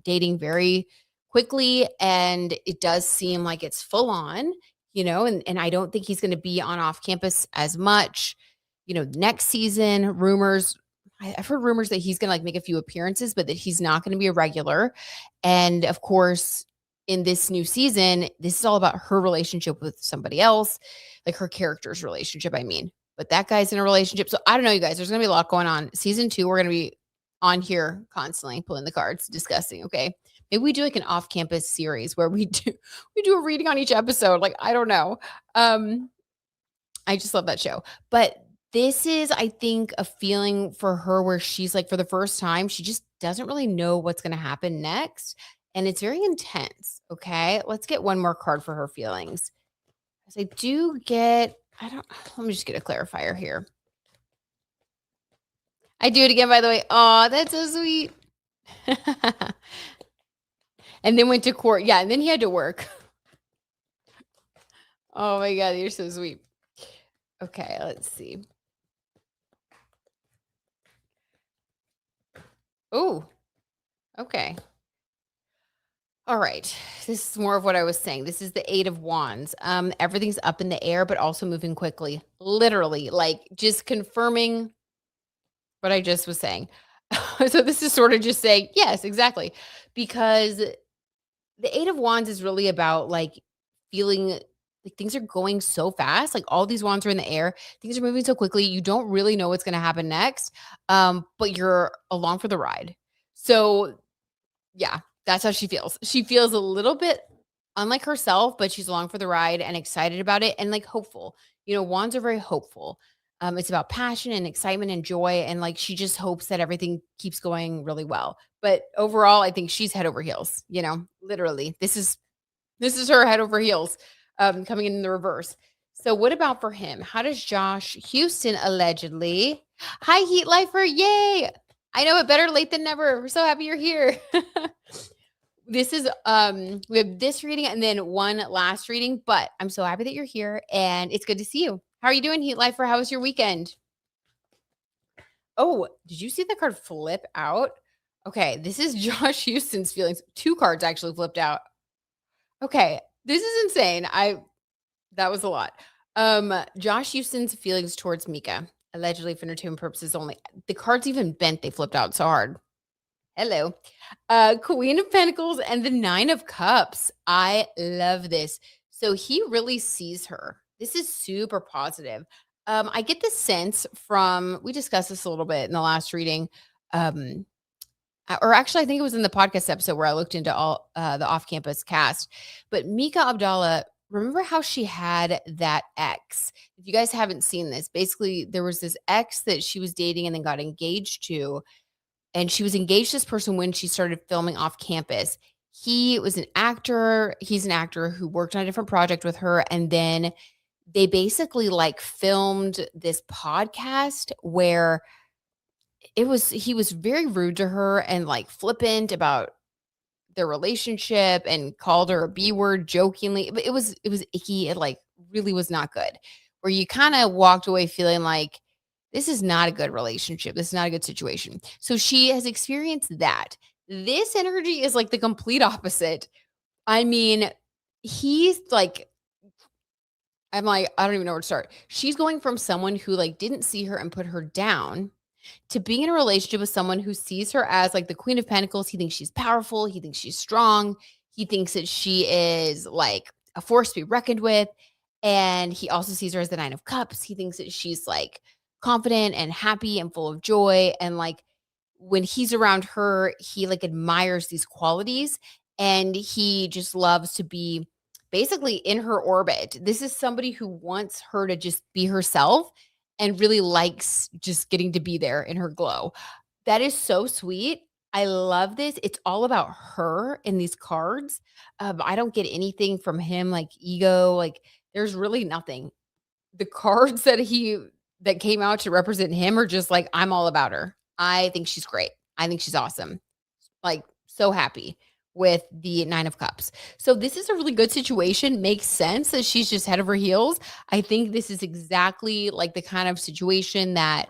dating very quickly. And it does seem like it's full on, and I don't think he's going to be on off campus as much, next season. I've heard rumors that he's going to like make a few appearances, but that he's not going to be a regular. And of course, in this new season, this is all about her relationship with somebody else, like her character's relationship, I mean. But that guy's in a relationship. So I don't know, you guys. There's gonna be a lot going on. Season 2, we're gonna be on here constantly pulling the cards, discussing. Okay. Maybe we do like an off-campus series where we do a reading on each episode. Like, I don't know. Um, I just love that show. But this is, I think, a feeling for her where she's like, for the first time, she just doesn't really know what's gonna happen next. And it's very intense. Okay. Let's get one more card for her feelings. Because I do get, I don't, let me just get a clarifier here. I do it again, by the way. Oh, that's so sweet. And then went to court. Yeah, and then he had to work. Oh my God, you're so sweet. Okay, let's see. Oh, okay. All right. This is more of what I was saying. This is the 8 of Wands. Everything's up in the air, but also moving quickly. Literally, like just confirming what I just was saying. So this is sort of just saying, yes, exactly. Because the 8 of Wands is really about like feeling like things are going so fast. Like all these wands are in the air. Things are moving so quickly. You don't really know what's going to happen next. But you're along for the ride. So yeah, that's how she feels. She feels a little bit unlike herself, but she's along for the ride and excited about it and like hopeful. Wands are very hopeful. It's about passion and excitement and joy. And like she just hopes that everything keeps going really well. But overall, I think she's head over heels, literally. This is her head over heels, coming in the reverse. So what about for him? How does Josh Houston allegedly? Hi, Heat Lifer. Yay. I know it, better late than never. We're so happy you're here. This is we have this reading and then one last reading, but I'm so happy that you're here and it's good to see you. How are you doing, Heat Lifer? How was your weekend? Oh, did you see the card flip out? Okay, this is Josh Houston's feelings. 2 cards actually flipped out. Okay, this is insane. That was a lot. Josh Houston's feelings towards Mika, allegedly for entertainment purposes only. The cards even bent, they flipped out so hard. Hello. Queen of Pentacles and the 9 of Cups. I love this. So he really sees her. This is super positive. I get the sense from, we discussed this a little bit in the last reading. Or actually, I think it was in the podcast episode where I looked into all the off-campus cast. But Mika Abdallah, remember how she had that ex? If you guys haven't seen this, basically there was this ex that she was dating and then got engaged to, and she was engaged to this person when she started filming off campus. He was an actor. He's an actor who worked on a different project with her, and then they basically, like, filmed this podcast where he was very rude to her and, like, flippant about their relationship and called her a B word jokingly, but it was icky, it, like, really was not good, where you kinda walked away feeling like, "This is not a good relationship, this is not a good situation." So she has experienced that. This energy is, like, the complete opposite. I mean, he's like I'm like, I don't even know where to start. She's going from someone who, like, didn't see her and put her down to being in a relationship with someone who sees her as, like, the Queen of Pentacles. He thinks she's powerful, he thinks she's strong, he thinks that she is, like, a force to be reckoned with, and he also sees her as the Nine of Cups. He thinks that she's, like, confident and happy and full of joy, and, like, when he's around her, he, like, admires these qualities, and he just loves to be basically in her orbit. This is somebody who wants her to just be herself and really likes just getting to be there in her glow. That is so sweet. I love this. It's all about her in these cards. I don't get anything from him like ego. Like there's really nothing. The cards that came out to represent him are just like I'm all about her. I think she's great. I think she's awesome. Like, so happy with the 9 of cups. So this is a really good situation, makes sense that she's just head over heels. I think this is exactly like the kind of situation that,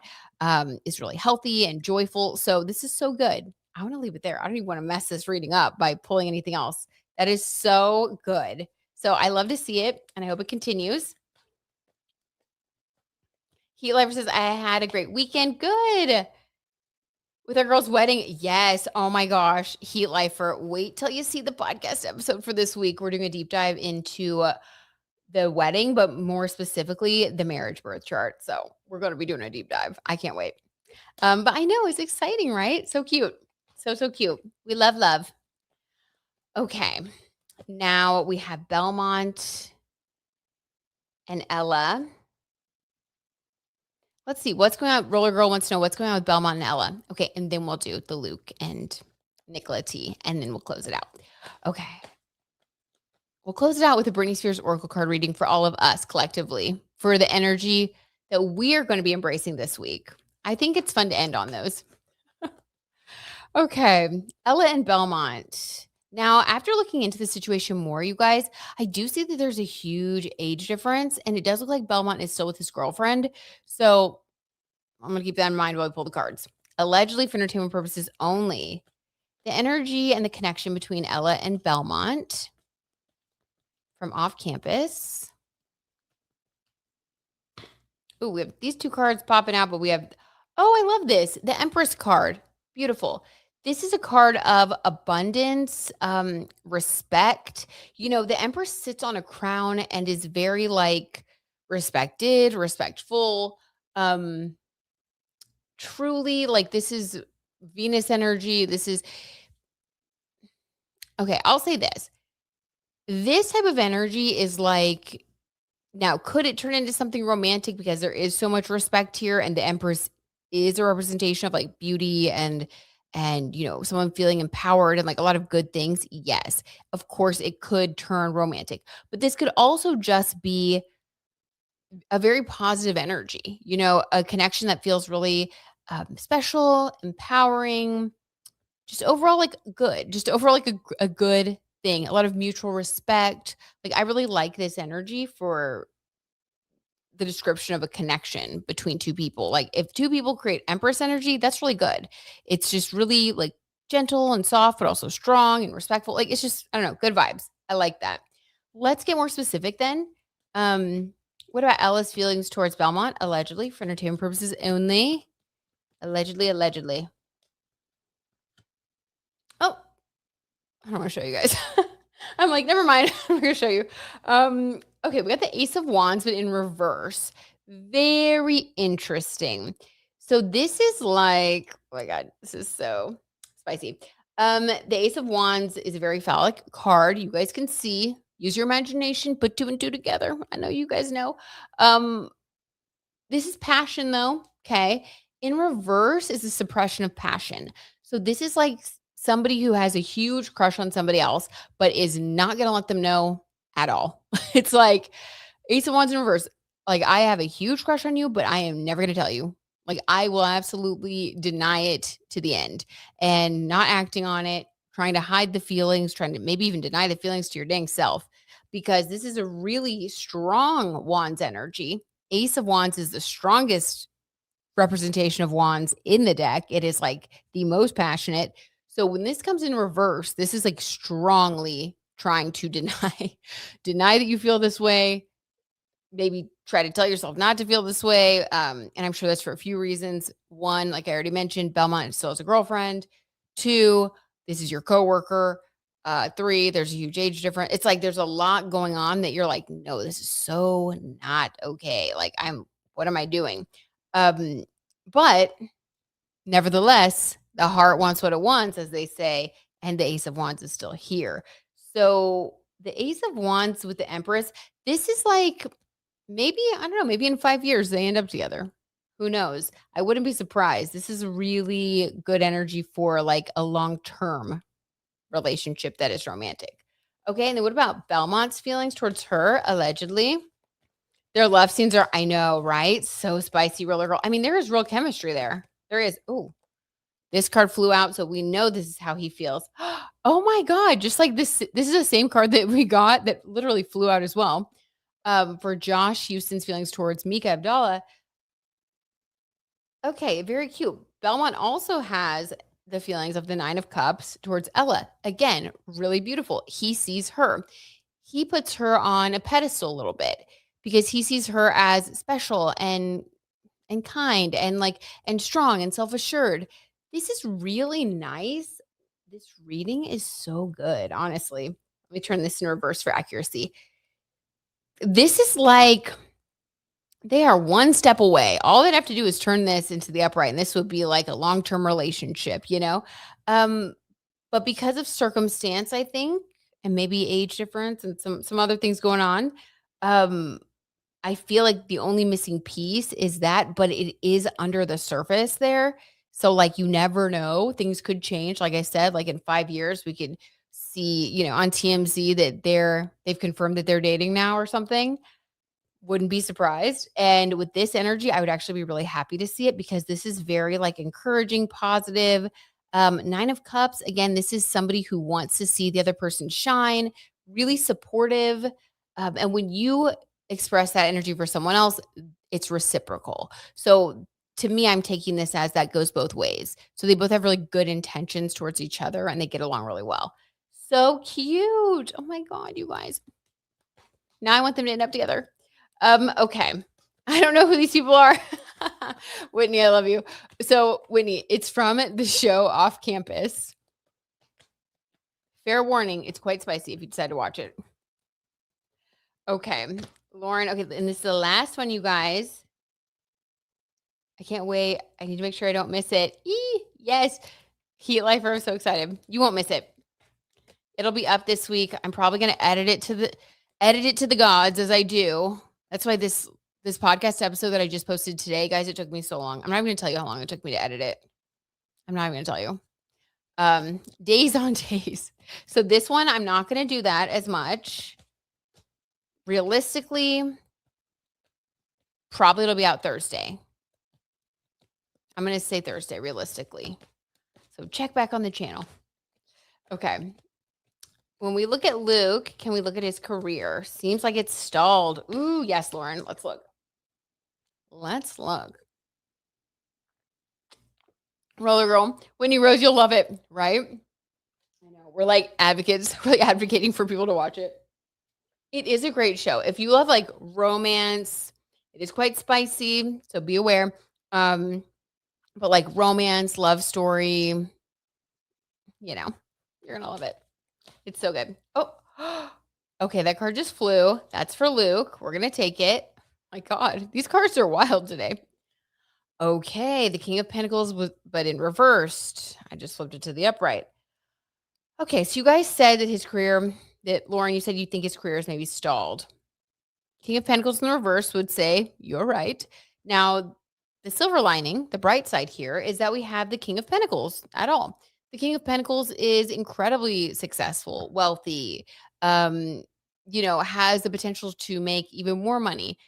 is really healthy and joyful. So this is so good. I wanna leave it there. I don't even wanna mess this reading up by pulling anything else. That is so good. So I love to see it, and I hope it continues. Heat Lifer says, "I had a great weekend." Good. With our girl's wedding, yes. Oh my gosh, Heat Lifer. Wait till you see the podcast episode for this week. We're doing a deep dive into the wedding, but more specifically, the marriage birth chart. So we're going to be doing a deep dive. I can't wait. But I know it's exciting, right? So cute. So, so cute. We love love. Okay. Now we have Belmont and Ella. Let's see what's going on. Roller Girl wants to know what's going on with Belmont and Ella. Okay, and then we'll do the Luke and Nicola T, and then we'll close it out. Okay. We'll close it out with a Britney Spears Oracle card reading for all of us collectively for the energy that we are going to be embracing this week. I think it's fun to end on those. Okay, Ella and Belmont. Now, after looking into the situation more, you guys, I do see that there's a huge age difference, and it does look like Belmont is still with his girlfriend. So I'm going to keep that in mind while we pull the cards. Allegedly for entertainment purposes only. The energy and the connection between Ella and Belmont from off campus. Ooh, we have these two cards popping out, but we have, oh, I love this. The Empress card. Beautiful. This is a card of abundance, respect. You know, the Empress sits on a crown and is very like respected, respectful. Um, Truly, like this is Venus energy. This is okay. I'll say this. This type of energy is like now, could it turn into something romantic because there is so much respect here and the Empress is a representation of like beauty and you know, someone feeling empowered and like a lot of good things? Yes. Of course it could turn romantic. But this could also just be a very positive energy, you know, a connection that feels really special, empowering, just overall like good, just overall like a good thing, a lot of mutual respect. Like I really like this energy for the description of a connection between two people. Like if two people create Empress energy, that's really good. It's just really like gentle and soft, but also strong and respectful. Like it's just, I don't know, good vibes. I like that. Let's get more specific then. What about Ella's feelings towards Belmont? Allegedly, for entertainment purposes only. Allegedly, allegedly. Oh, I don't want to show you guys. I'm like, never mind. I'm gonna show you. Okay, we got the Ace of Wands, but in reverse. Very interesting. So this is like, oh my god, this is so spicy. The Ace of Wands is a very phallic card. You guys can see. Use your imagination, put two and two together. I know you guys know. Um, this is passion though. Okay. In reverse is the suppression of passion. So this is like somebody who has a huge crush on somebody else, but is not going to let them know at all. It's like Ace of Wands in reverse. Like, I have a huge crush on you, but I am never going to tell you. Like, I will absolutely deny it to the end and not acting on it, trying to hide the feelings, trying to maybe even deny the feelings to your dang self, because this is a really strong Wands energy. Ace of Wands is the strongest representation of wands in the deck. It is like the most passionate. So when this comes in reverse, this is like strongly trying to deny that you feel this way. Maybe try to tell yourself not to feel this way. And I'm sure that's for a few reasons. One, like I already mentioned, Belmont still has a girlfriend. Two, this is your coworker. Three, there's a huge age difference. It's like there's a lot going on that you're like, no, this is so not okay. Like, what am I doing? But nevertheless, the heart wants what it wants, as they say, and the Ace of Wands is still here. So the Ace of Wands with the Empress, this is like maybe, I don't know, maybe in 5 years they end up together. Who knows? I wouldn't be surprised. This is really good energy for like a long-term relationship that is romantic. Okay, and then what about Belmont's feelings towards her, allegedly? Their love scenes are, I know, right? So spicy, roller girl. I mean, there is real chemistry there. There is. Oh, this card flew out, so we know this is how he feels. Oh my God, just like this is the same card that we got that literally flew out as well. For Josh Houston's feelings towards Mika Abdallah. Okay, very cute. Belmont also has the feelings of the Nine of Cups towards Ella. Again, really beautiful. He sees her. He puts her on a pedestal a little bit because he sees her as special and kind and like and strong and self-assured. This is really nice. This reading is so good, honestly. Let me turn this in reverse for accuracy. This is like they are one step away. All they'd have to do is turn this into the upright, and this would be like a long-term relationship, you know? Um, but because of circumstance, I think, and maybe age difference and some other things going on, um, I feel like the only missing piece is that, but it is under the surface there. So, like, you never know. Things could change. Like I said, like in 5 years, we could see, on TMZ that they've confirmed that they're dating now or something. Wouldn't be surprised. And with this energy, I would actually be really happy to see it because this is very like encouraging, positive. Nine of Cups, again, this is somebody who wants to see the other person shine, really supportive. And when you express that energy for someone else, it's reciprocal. So to me, I'm taking this as that goes both ways. So they both have really good intentions towards each other and they get along really well. So cute. Oh my God, you guys. Now I want them to end up together. Okay. I don't know who these people are. Whitney, I love you. So, Whitney, it's from the show Off Campus. Fair warning, it's quite spicy if you decide to watch it. Okay. Lauren, okay, and this is the last one, you guys. I can't wait. I need to make sure I don't miss it. Yes. Heat Lifer, I'm so excited. You won't miss it. It'll be up this week. I'm probably going to edit it to the gods as I do. That's why this podcast episode that I just posted today, guys, it took me so long. I'm not even going to tell you how long it took me to edit it. I'm not even going to tell you. Days on days. So this one, I'm not going to do that as much. Realistically, probably it'll be out Thursday. I'm going to say Thursday, realistically. So check back on the channel. Okay. When we look at Luke, can we look at his career? Seems like it's stalled. Ooh, yes, Lauren. Let's look. Let's look. Roller Girl. Whitney Rose, you'll love it, right? I know. We're like advocates. We're like advocating for people to watch it. It is a great show. If you love like romance, it is quite spicy, so be aware. But like romance, love story, you're gonna love it. It's so good. Oh, okay. That card just flew. That's for Luke. We're going to take it. My God, these cards are wild today. Okay. The King of Pentacles but in reversed. I just flipped it to the upright. Okay. So you guys said that Lauren, you said you think his career is maybe stalled. King of Pentacles in the reverse would say, you're right. Now, the silver lining, the bright side here is that we have the King of Pentacles at all. The King of Pentacles is incredibly successful, wealthy, um, has the potential to make even more money.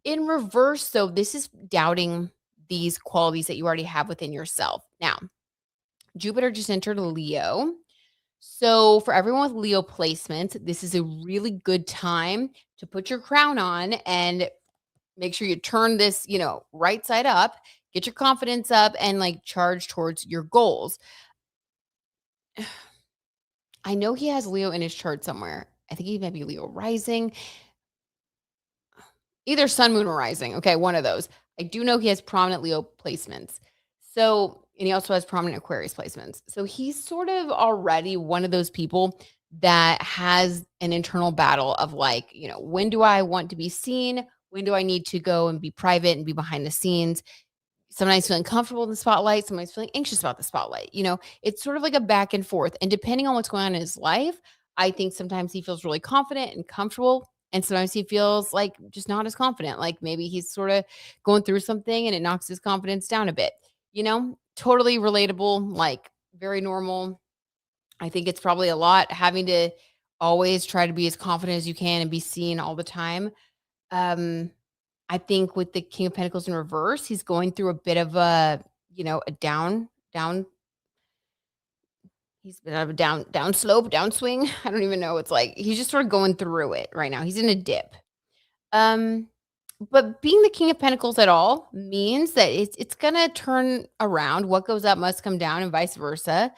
In reverse, though, this is doubting these qualities that you already have within yourself. Now, Jupiter just entered Leo. So, for everyone with Leo placements, this is a really good time to put your crown on and make sure you turn this, right side up, get your confidence up, and like charge towards your goals. I know he has Leo in his chart somewhere. I think he might be Leo rising, either sun, moon, or rising. Okay, one of those. I do know he has prominent Leo placements. So, and he also has prominent Aquarius placements. So he's sort of already one of those people that has an internal battle of like, when do I want to be seen? When do I need to go and be private and be behind the scenes? Sometimes feeling comfortable in the spotlight, sometimes feeling anxious about the spotlight. It's sort of like a back and forth. And depending on what's going on in his life, I think sometimes he feels really confident and comfortable. And sometimes he feels like just not as confident. Like maybe he's sort of going through something and it knocks his confidence down a bit. Totally relatable, like very normal. I think it's probably a lot having to always try to be as confident as you can and be seen all the time. Um, I think with the King of Pentacles in reverse, he's going through a bit of a down. He's been on a down slope, downswing. I don't even know. It's like he's just sort of going through it right now. He's in a dip. Um, but being the King of Pentacles at all means that it's gonna turn around. What goes up must come down, and vice versa.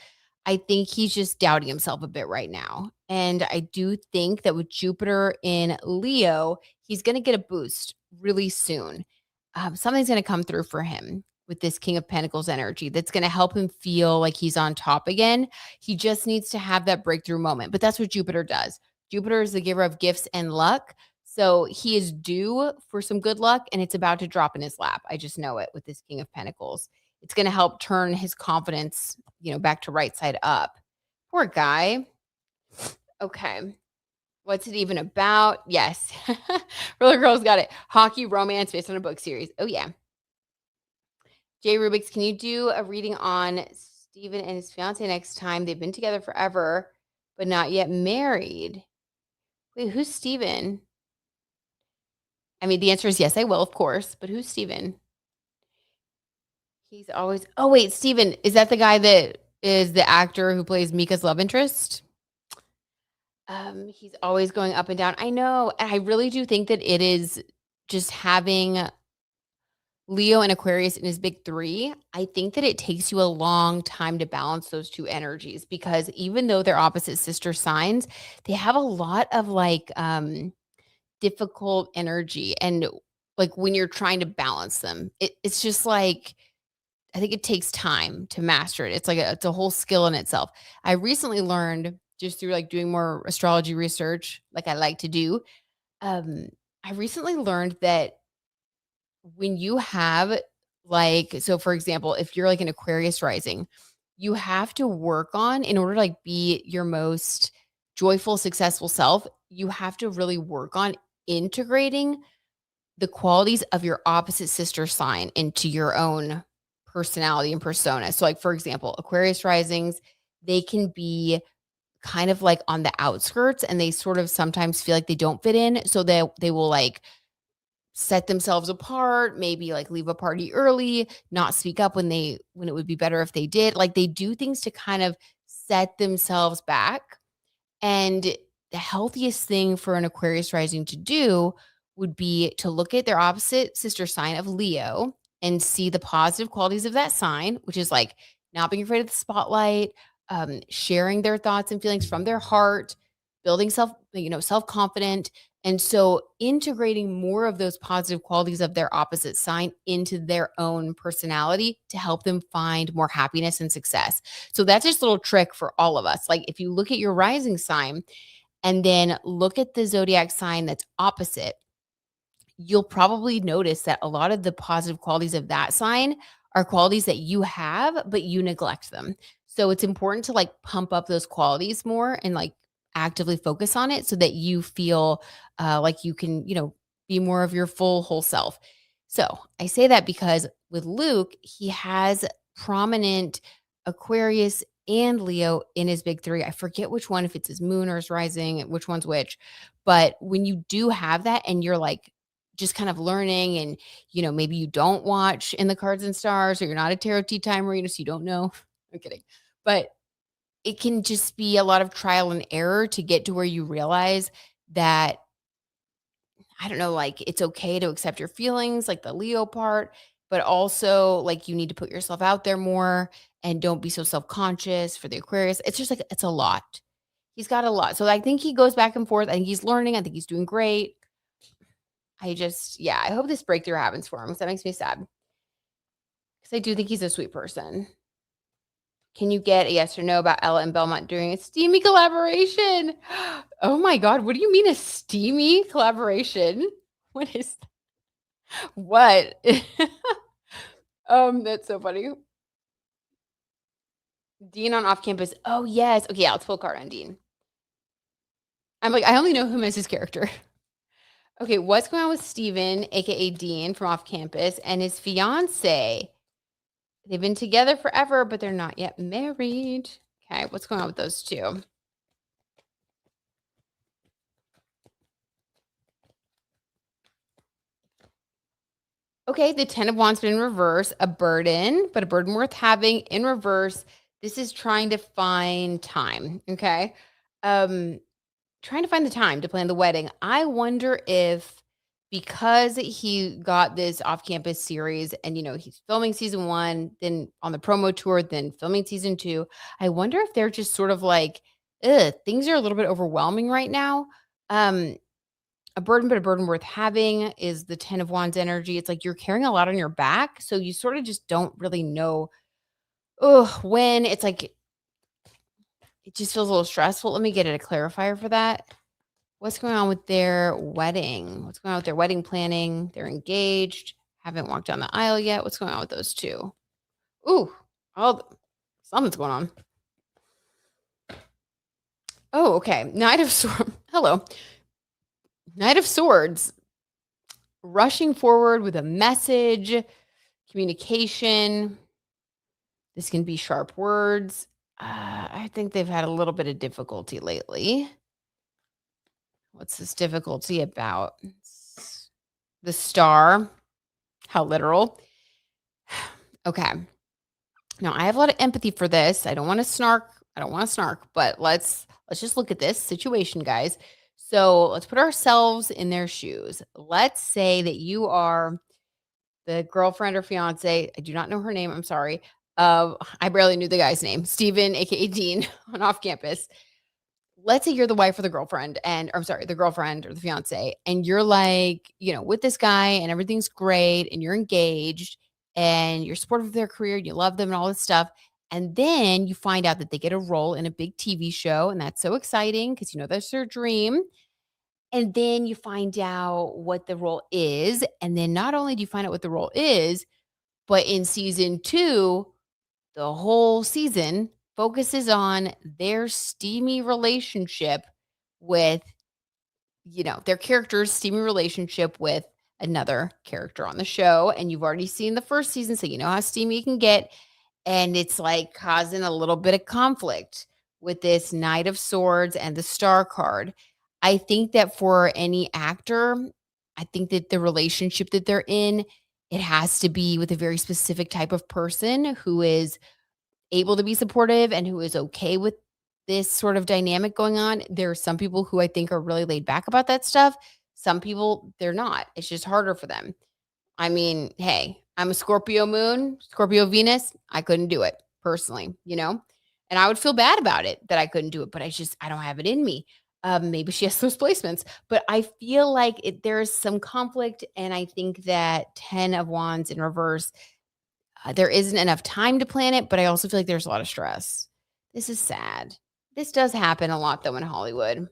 I think he's just doubting himself a bit right now. And I do think that with Jupiter in Leo, he's gonna get a boost really soon. Something's gonna come through for him with this King of Pentacles energy that's gonna help him feel like he's on top again. He just needs to have that breakthrough moment. But that's what Jupiter does. Jupiter is the giver of gifts and luck. So he is due for some good luck and it's about to drop in his lap. I just know it with this King of Pentacles. It's going to help turn his confidence, back to right side up. Poor guy. Okay. What's it even about? Yes. Roller Girl's got it. Hockey romance based on a book series. Oh, yeah. Jay Rubik's, can you do a reading on Steven and his fiance next time? They've been together forever, but not yet married. Wait, who's Steven? I mean, the answer is yes, I will, of course. But who's Steven? He's always oh, wait, Steven, is that the guy that is the actor who plays Mika's love interest? He's always going up and down. I know, and I really do think that it is just having Leo and Aquarius in his big 3. I think that it takes you a long time to balance those 2 energies because even though they're opposite sister signs, they have a lot of, like, difficult energy, and, like, when you're trying to balance them, it's just like I think it takes time to master it. It's a whole skill in itself. I recently learned just through like doing more astrology research, like I like to do. Um, I recently learned that when you have like, so for example, if you're like an Aquarius rising, you have to work on in order to like be your most joyful, successful self, you have to really work on integrating the qualities of your opposite sister sign into your own personality and persona. So, like, for example, Aquarius risings, they can be kind of like on the outskirts and they sort of sometimes feel like they don't fit in. So they will like set themselves apart, maybe like leave a party early, not speak up when it would be better if they did. Like they do things to kind of set themselves back. And the healthiest thing for an Aquarius rising to do would be to look at their opposite sister sign of Leo and see the positive qualities of that sign, which is like not being afraid of the spotlight, sharing their thoughts and feelings from their heart, building self-confident. And so integrating more of those positive qualities of their opposite sign into their own personality to help them find more happiness and success. So that's just a little trick for all of us. Like if you look at your rising sign and then look at the zodiac sign that's opposite, you'll probably notice that a lot of the positive qualities of that sign are qualities that you have, but you neglect them. So it's important to like pump up those qualities more and like actively focus on it so that you feel like you can, be more of your full whole self. So I say that because with Luke, he has prominent Aquarius and Leo in his big 3. I forget which one, if it's his moon or his rising, which one's which. But when you do have that and you're like just kind of learning and, maybe you don't watch In the Cards and Stars or you're not a tarot tea timer, so you don't know. I'm kidding. But it can just be a lot of trial and error to get to where you realize that, I don't know, like it's okay to accept your feelings, like the Leo part, but also like you need to put yourself out there more and don't be so self-conscious for the Aquarius. It's just like it's a lot. He's got a lot. So I think he goes back and forth. I think he's learning. I think he's doing great. I hope this breakthrough happens for him because that makes me sad. Because I do think he's a sweet person. Can you get a yes or no about Ella and Belmont doing a steamy collaboration? Oh my God. What do you mean a steamy collaboration? What is what? That's so funny. Dean on off campus. Oh yes. Okay, yeah, let's pull a card on Dean. I'm like, I only know him as his character. Okay, what's going on with Steven, aka Dean from off campus, and his fiance? They've been together forever, but they're not yet married. Okay, what's going on with those two? Okay, the 10 of Wands been in reverse, a burden, but a burden worth having in reverse. This is trying to find time, okay? Trying to find the time to plan the wedding. I wonder if because he got this off-campus series and he's filming season 1, then on the promo tour, then filming season 2, I wonder if they're just sort of like, things are a little bit overwhelming right now. A burden, but a burden worth having is the 10 of Wands energy. It's like you're carrying a lot on your back, so you sort of just don't really know when. It's like it just feels a little stressful. Let me get a clarifier for that. What's going on with their wedding? What's going on with their wedding planning? They're engaged, haven't walked down the aisle yet. What's going on with those two? Ooh, something's going on. Oh, okay. Knight of Swords. Hello. Knight of Swords. Rushing forward with a message, communication. This can be sharp words. I think they've had a little bit of difficulty lately. What's this difficulty about? The star. How literal. Okay. Now I have a lot of empathy for this. I don't want to snark. But let's just look at this situation, guys. So let's put ourselves in their shoes. Let's say that you are the girlfriend or fiance. I do not know her name. I'm sorry. I barely knew the guy's name. Steven, aka Dean, on off campus. Let's say you're the wife or the girlfriend, the girlfriend or the fiance, and you're like, with this guy and everything's great and you're engaged and you're supportive of their career, you love them and all this stuff. And then you find out that they get a role in a big TV show, and that's so exciting because that's their dream. And then you find out what the role is. And then not only do you find out what the role is, but in season 2, the whole season focuses on their steamy relationship with, their character's steamy relationship with another character on the show. And you've already seen the first season, so you know how steamy it can get. And it's like causing a little bit of conflict with this Knight of Swords and the Star card. I think that for any actor, I think that the relationship that they're in, it has to be with a very specific type of person who is able to be supportive and who is okay with this sort of dynamic going on. There are some people who I think are really laid back about that stuff. Some people, they're not. It's just harder for them. I mean, hey, I'm a Scorpio moon, Scorpio Venus. I couldn't do it personally, and I would feel bad about it that I couldn't do it, but I don't have it in me. Maybe she has those placements, but I feel like there is some conflict. And I think that 10 of Wands in reverse, there isn't enough time to plan it, but I also feel like there's a lot of stress. This is sad. This does happen a lot though in Hollywood.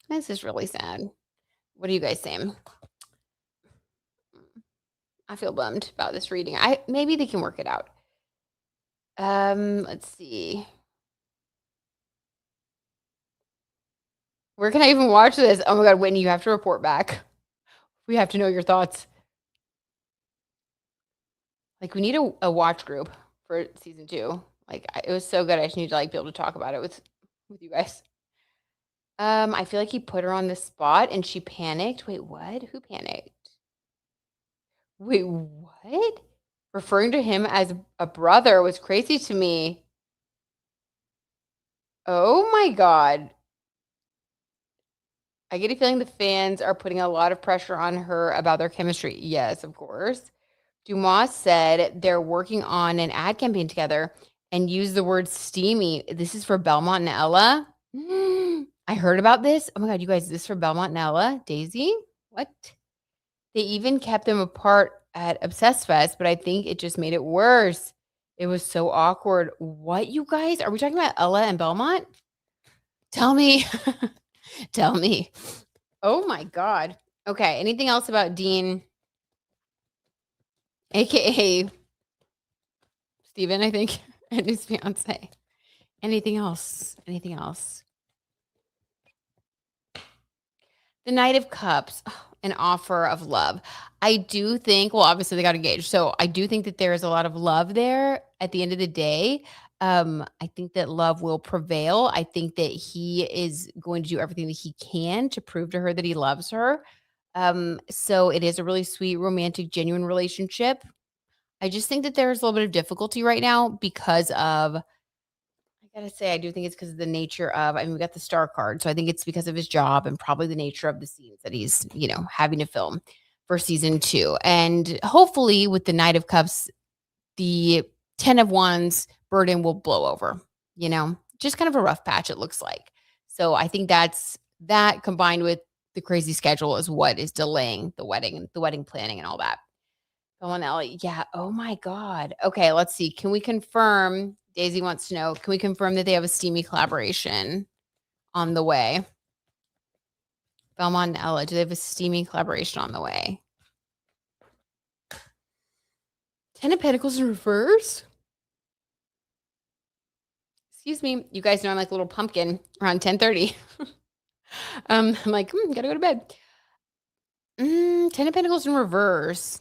This is really sad. What are you guys saying? I feel bummed about this reading. Maybe they can work it out. Let's see. Where can I even watch this? Oh my God, Whitney, you have to report back. We have to know your thoughts. Like, we need a watch group for season 2. Like, it was so good. I just need to, like, be able to talk about it with you guys. I feel like he put her on the spot and she panicked. Wait, what? Who panicked? Wait, what? Referring to him as a brother was crazy to me. Oh my god. I get a feeling the fans are putting a lot of pressure on her about their chemistry. Yes, of course. Dumas said they're working on an ad campaign together and used the word steamy. This is for Belmont and Ella. I heard about this. Oh my god, you guys, is this for Belmont and Ella? Daisy? What? They even kept them apart at Obsessed Fest, but I think it just made it worse. It was so awkward. What, you guys? Are we talking about Ella and Belmont? Tell me. Tell me. Oh my god. Okay, anything else about Dean, aka Steven, I think, and his fiance? Anything else? Anything else? The Knight of Cups, an offer of love. I do think, well, obviously they got engaged. So I do think that there is a lot of love there at the end of the day. I think that love will prevail. I think that he is going to do everything that he can to prove to her that he loves her. So it is a really sweet, romantic, genuine relationship. I just think that there's a little bit of difficulty right now because of, I gotta say, I do think it's because of the nature of, I mean, we got the star card, so I think it's because of his job and probably the nature of the scenes that he's, having to film for season 2. And hopefully with the Knight of Cups, the 10 of Wands burden will blow over, just kind of a rough patch, it looks like. So I think that combined with the crazy schedule is what is delaying the wedding planning and all that. Go on, Ellie. Yeah. Oh my God. Okay, let's see. Can we confirm? Daisy wants to know. Can we confirm that they have a steamy collaboration on the way? Belmont and Ella, do they have a steamy collaboration on the way? 10 of Pentacles in reverse. Excuse me. You guys know I'm like a little pumpkin around 10:30. I'm like, gotta go to bed. 10 of Pentacles in reverse.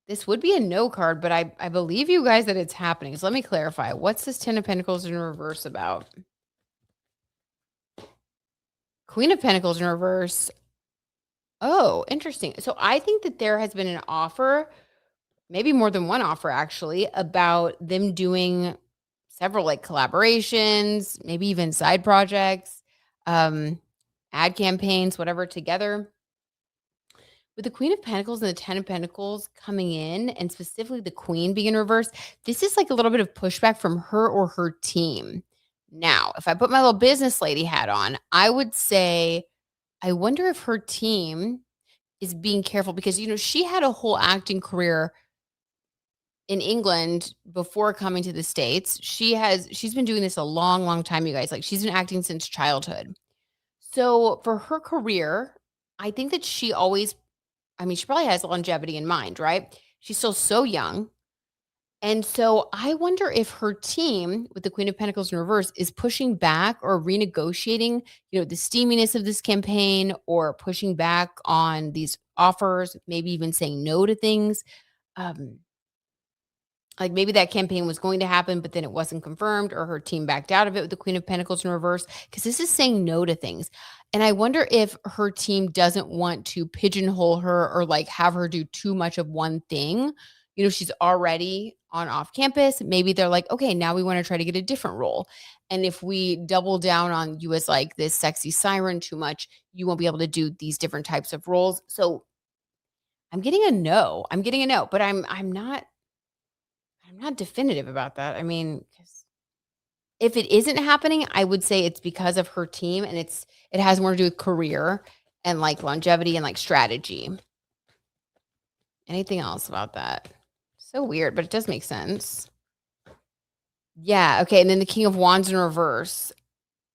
This would be a no card, but I believe you guys that it's happening. So let me clarify. What's this 10 of Pentacles in reverse about? Queen of Pentacles in reverse. Oh, interesting. So I think that there has been an offer, maybe more than one offer actually, about them doing several like collaborations, maybe even side projects, ad campaigns, whatever together. With the Queen of Pentacles and the 10 of Pentacles coming in, and specifically the Queen being in reverse, this is like a little bit of pushback from her or her team. Now, if I put my little business lady hat on, I would say, I wonder if her team is being careful because, she had a whole acting career in England before coming to the States. She's been doing this a long, long time, you guys. Like, she's been acting since childhood. So for her career, I think that she always, I mean, she probably has longevity in mind, right? She's still so young. And so I wonder if her team with the Queen of Pentacles in reverse is pushing back or renegotiating, the steaminess of this campaign, or pushing back on these offers, maybe even saying no to things. Like maybe that campaign was going to happen, but then it wasn't confirmed, or her team backed out of it with the Queen of Pentacles in reverse, because this is saying no to things. And I wonder if her team doesn't want to pigeonhole her or like have her do too much of one thing. She's already on off campus. Maybe they're like, okay, now we want to try to get a different role. And if we double down on you as like this sexy siren too much, you won't be able to do these different types of roles. So I'm getting a no. But I'm not definitive about that. I mean, 'cause if it isn't happening, I would say it's because of her team, and it has more to do with career and like longevity and like strategy. Anything else about that? So weird, but it does make sense. Yeah, okay. And then the King of Wands in reverse.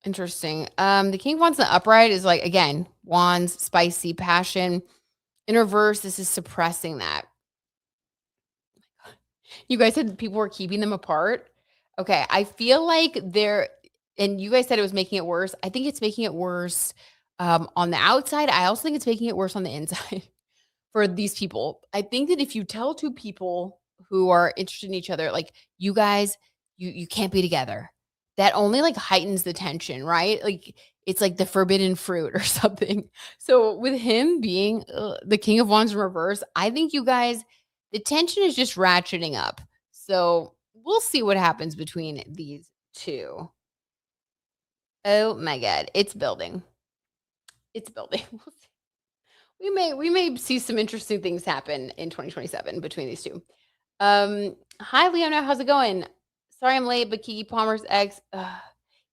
Interesting. The King of Wands in the upright is like, again, wands, spicy, passion. In reverse, this is suppressing that. You guys said people were keeping them apart. Okay, I feel like and you guys said it was making it worse. I think it's making it worse on the outside. I also think it's making it worse on the inside for these people. I think that if you tell two people who are interested in each other, like, you guys you can't be together. That only like heightens the tension, right? Like it's like the forbidden fruit or something. So with him being the King of Wands in reverse, I think you guys, the tension is just ratcheting up. So we'll see what happens between these two. Oh my God, it's building. It's building. We may see some interesting things happen in 2027 between these two. Hi Leona, how's it going? Sorry I'm late, but Kiki Palmer's ex.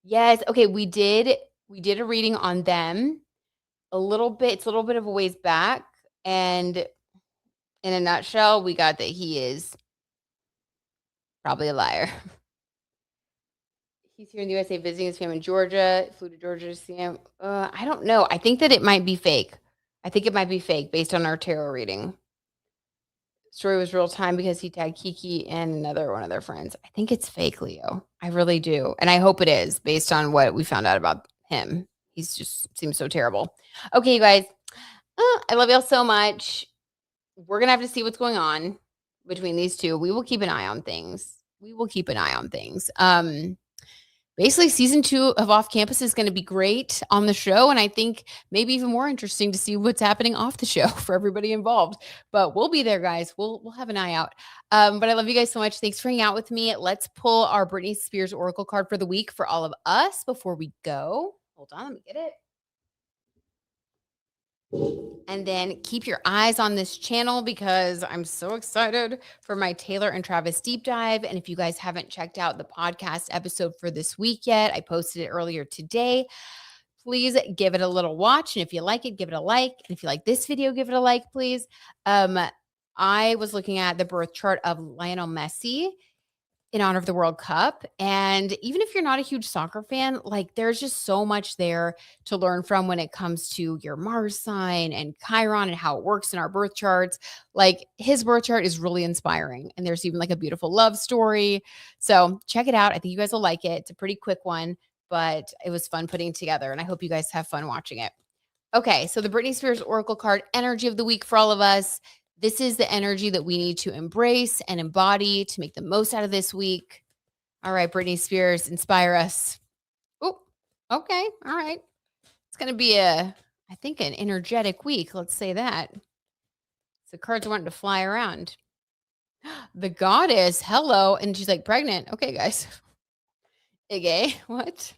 Yes, okay, we did a reading on them a little bit. It's a little bit of a ways back, and in a nutshell, we got that he is probably a liar. He's here in the USA visiting his family in Georgia. Flew to Georgia to see him. I don't know. I think that it might be fake. I think it might be fake based on our tarot reading. Story was real time because he tagged Kiki and another one of their friends. I think it's fake, Leo. I really do. And I hope it is based on what we found out about him. He's just seems so terrible. Okay, you guys. I love y'all so much. We're going to have to see what's going on between these two. We will keep an eye on things. Basically season 2 of Off Campus is going to be great on the show, and I think maybe even more interesting to see what's happening off the show for everybody involved. But we'll be there, guys. We'll have an eye out. But I love you guys so much. Thanks for hanging out with me. Let's pull our Britney Spears Oracle card for the week for all of us before we go. Hold on, let me get it. And then keep your eyes on this channel because I'm so excited for my Taylor and Travis deep dive. And if you guys haven't checked out the podcast episode for this week yet, I posted it earlier today. Please give it a little watch. And if you like it, give it a like. And if you like this video, give it a like, please. I was looking at the birth chart of Lionel Messi in honor of the World Cup. And even if you're not a huge soccer fan, like there's just so much there to learn from when it comes to your Mars sign and Chiron and how it works in our birth charts. Like his birth chart is really inspiring. And there's even like a beautiful love story. So check it out. I think you guys will like it. It's a pretty quick one, but it was fun putting it together. And I hope you guys have fun watching it. Okay, so the Britney Spears Oracle card, energy of the week for all of us. This is the energy that we need to embrace and embody to make the most out of this week. All right, Britney Spears, inspire us. Oh, okay. All right. It's going to be I think, an energetic week. Let's say that. The cards are wanting to fly around. The goddess, hello. And she's like, pregnant. Okay, guys. Okay, what?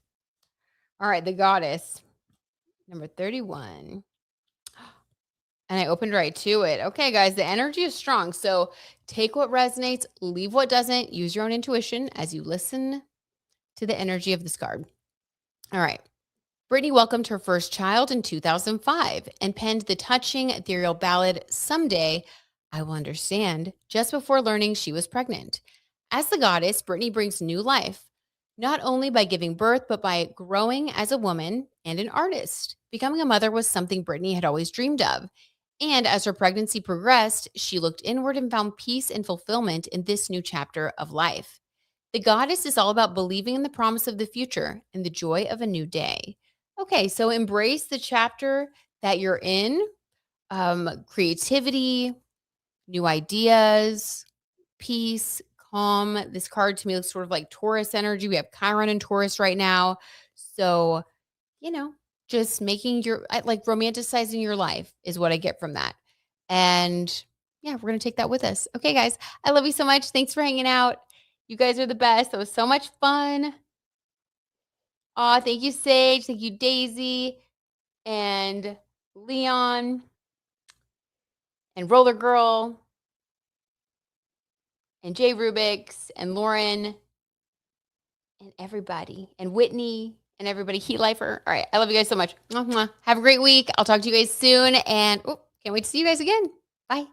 All right, the goddess, number 31. And I opened right to it. Okay, guys, the energy is strong. So take what resonates, leave what doesn't. Use your own intuition as you listen to the energy of this card. All right. Britney welcomed her first child in 2005 and penned the touching ethereal ballad, Someday I Will Understand, just before learning she was pregnant. As the goddess, Britney brings new life, not only by giving birth, but by growing as a woman and an artist. Becoming a mother was something Britney had always dreamed of. And as her pregnancy progressed, she looked inward and found peace and fulfillment in this new chapter of life. The goddess is all about believing in the promise of the future and the joy of a new day. Okay, so embrace the chapter that you're in. Creativity, new ideas, peace, calm. This card to me looks sort of like Taurus energy. We have Chiron and Taurus right now. So, just making like romanticizing your life is what I get from that. And yeah, we're going to take that with us. Okay, guys, I love you so much. Thanks for hanging out. You guys are the best. That was so much fun. Aw, thank you, Sage. Thank you, Daisy and Leon and Roller Girl and Jay Rubix and Lauren and everybody and Whitney and everybody. Heat Lifer. All right. I love you guys so much. Have a great week. I'll talk to you guys soon. And can't wait to see you guys again. Bye.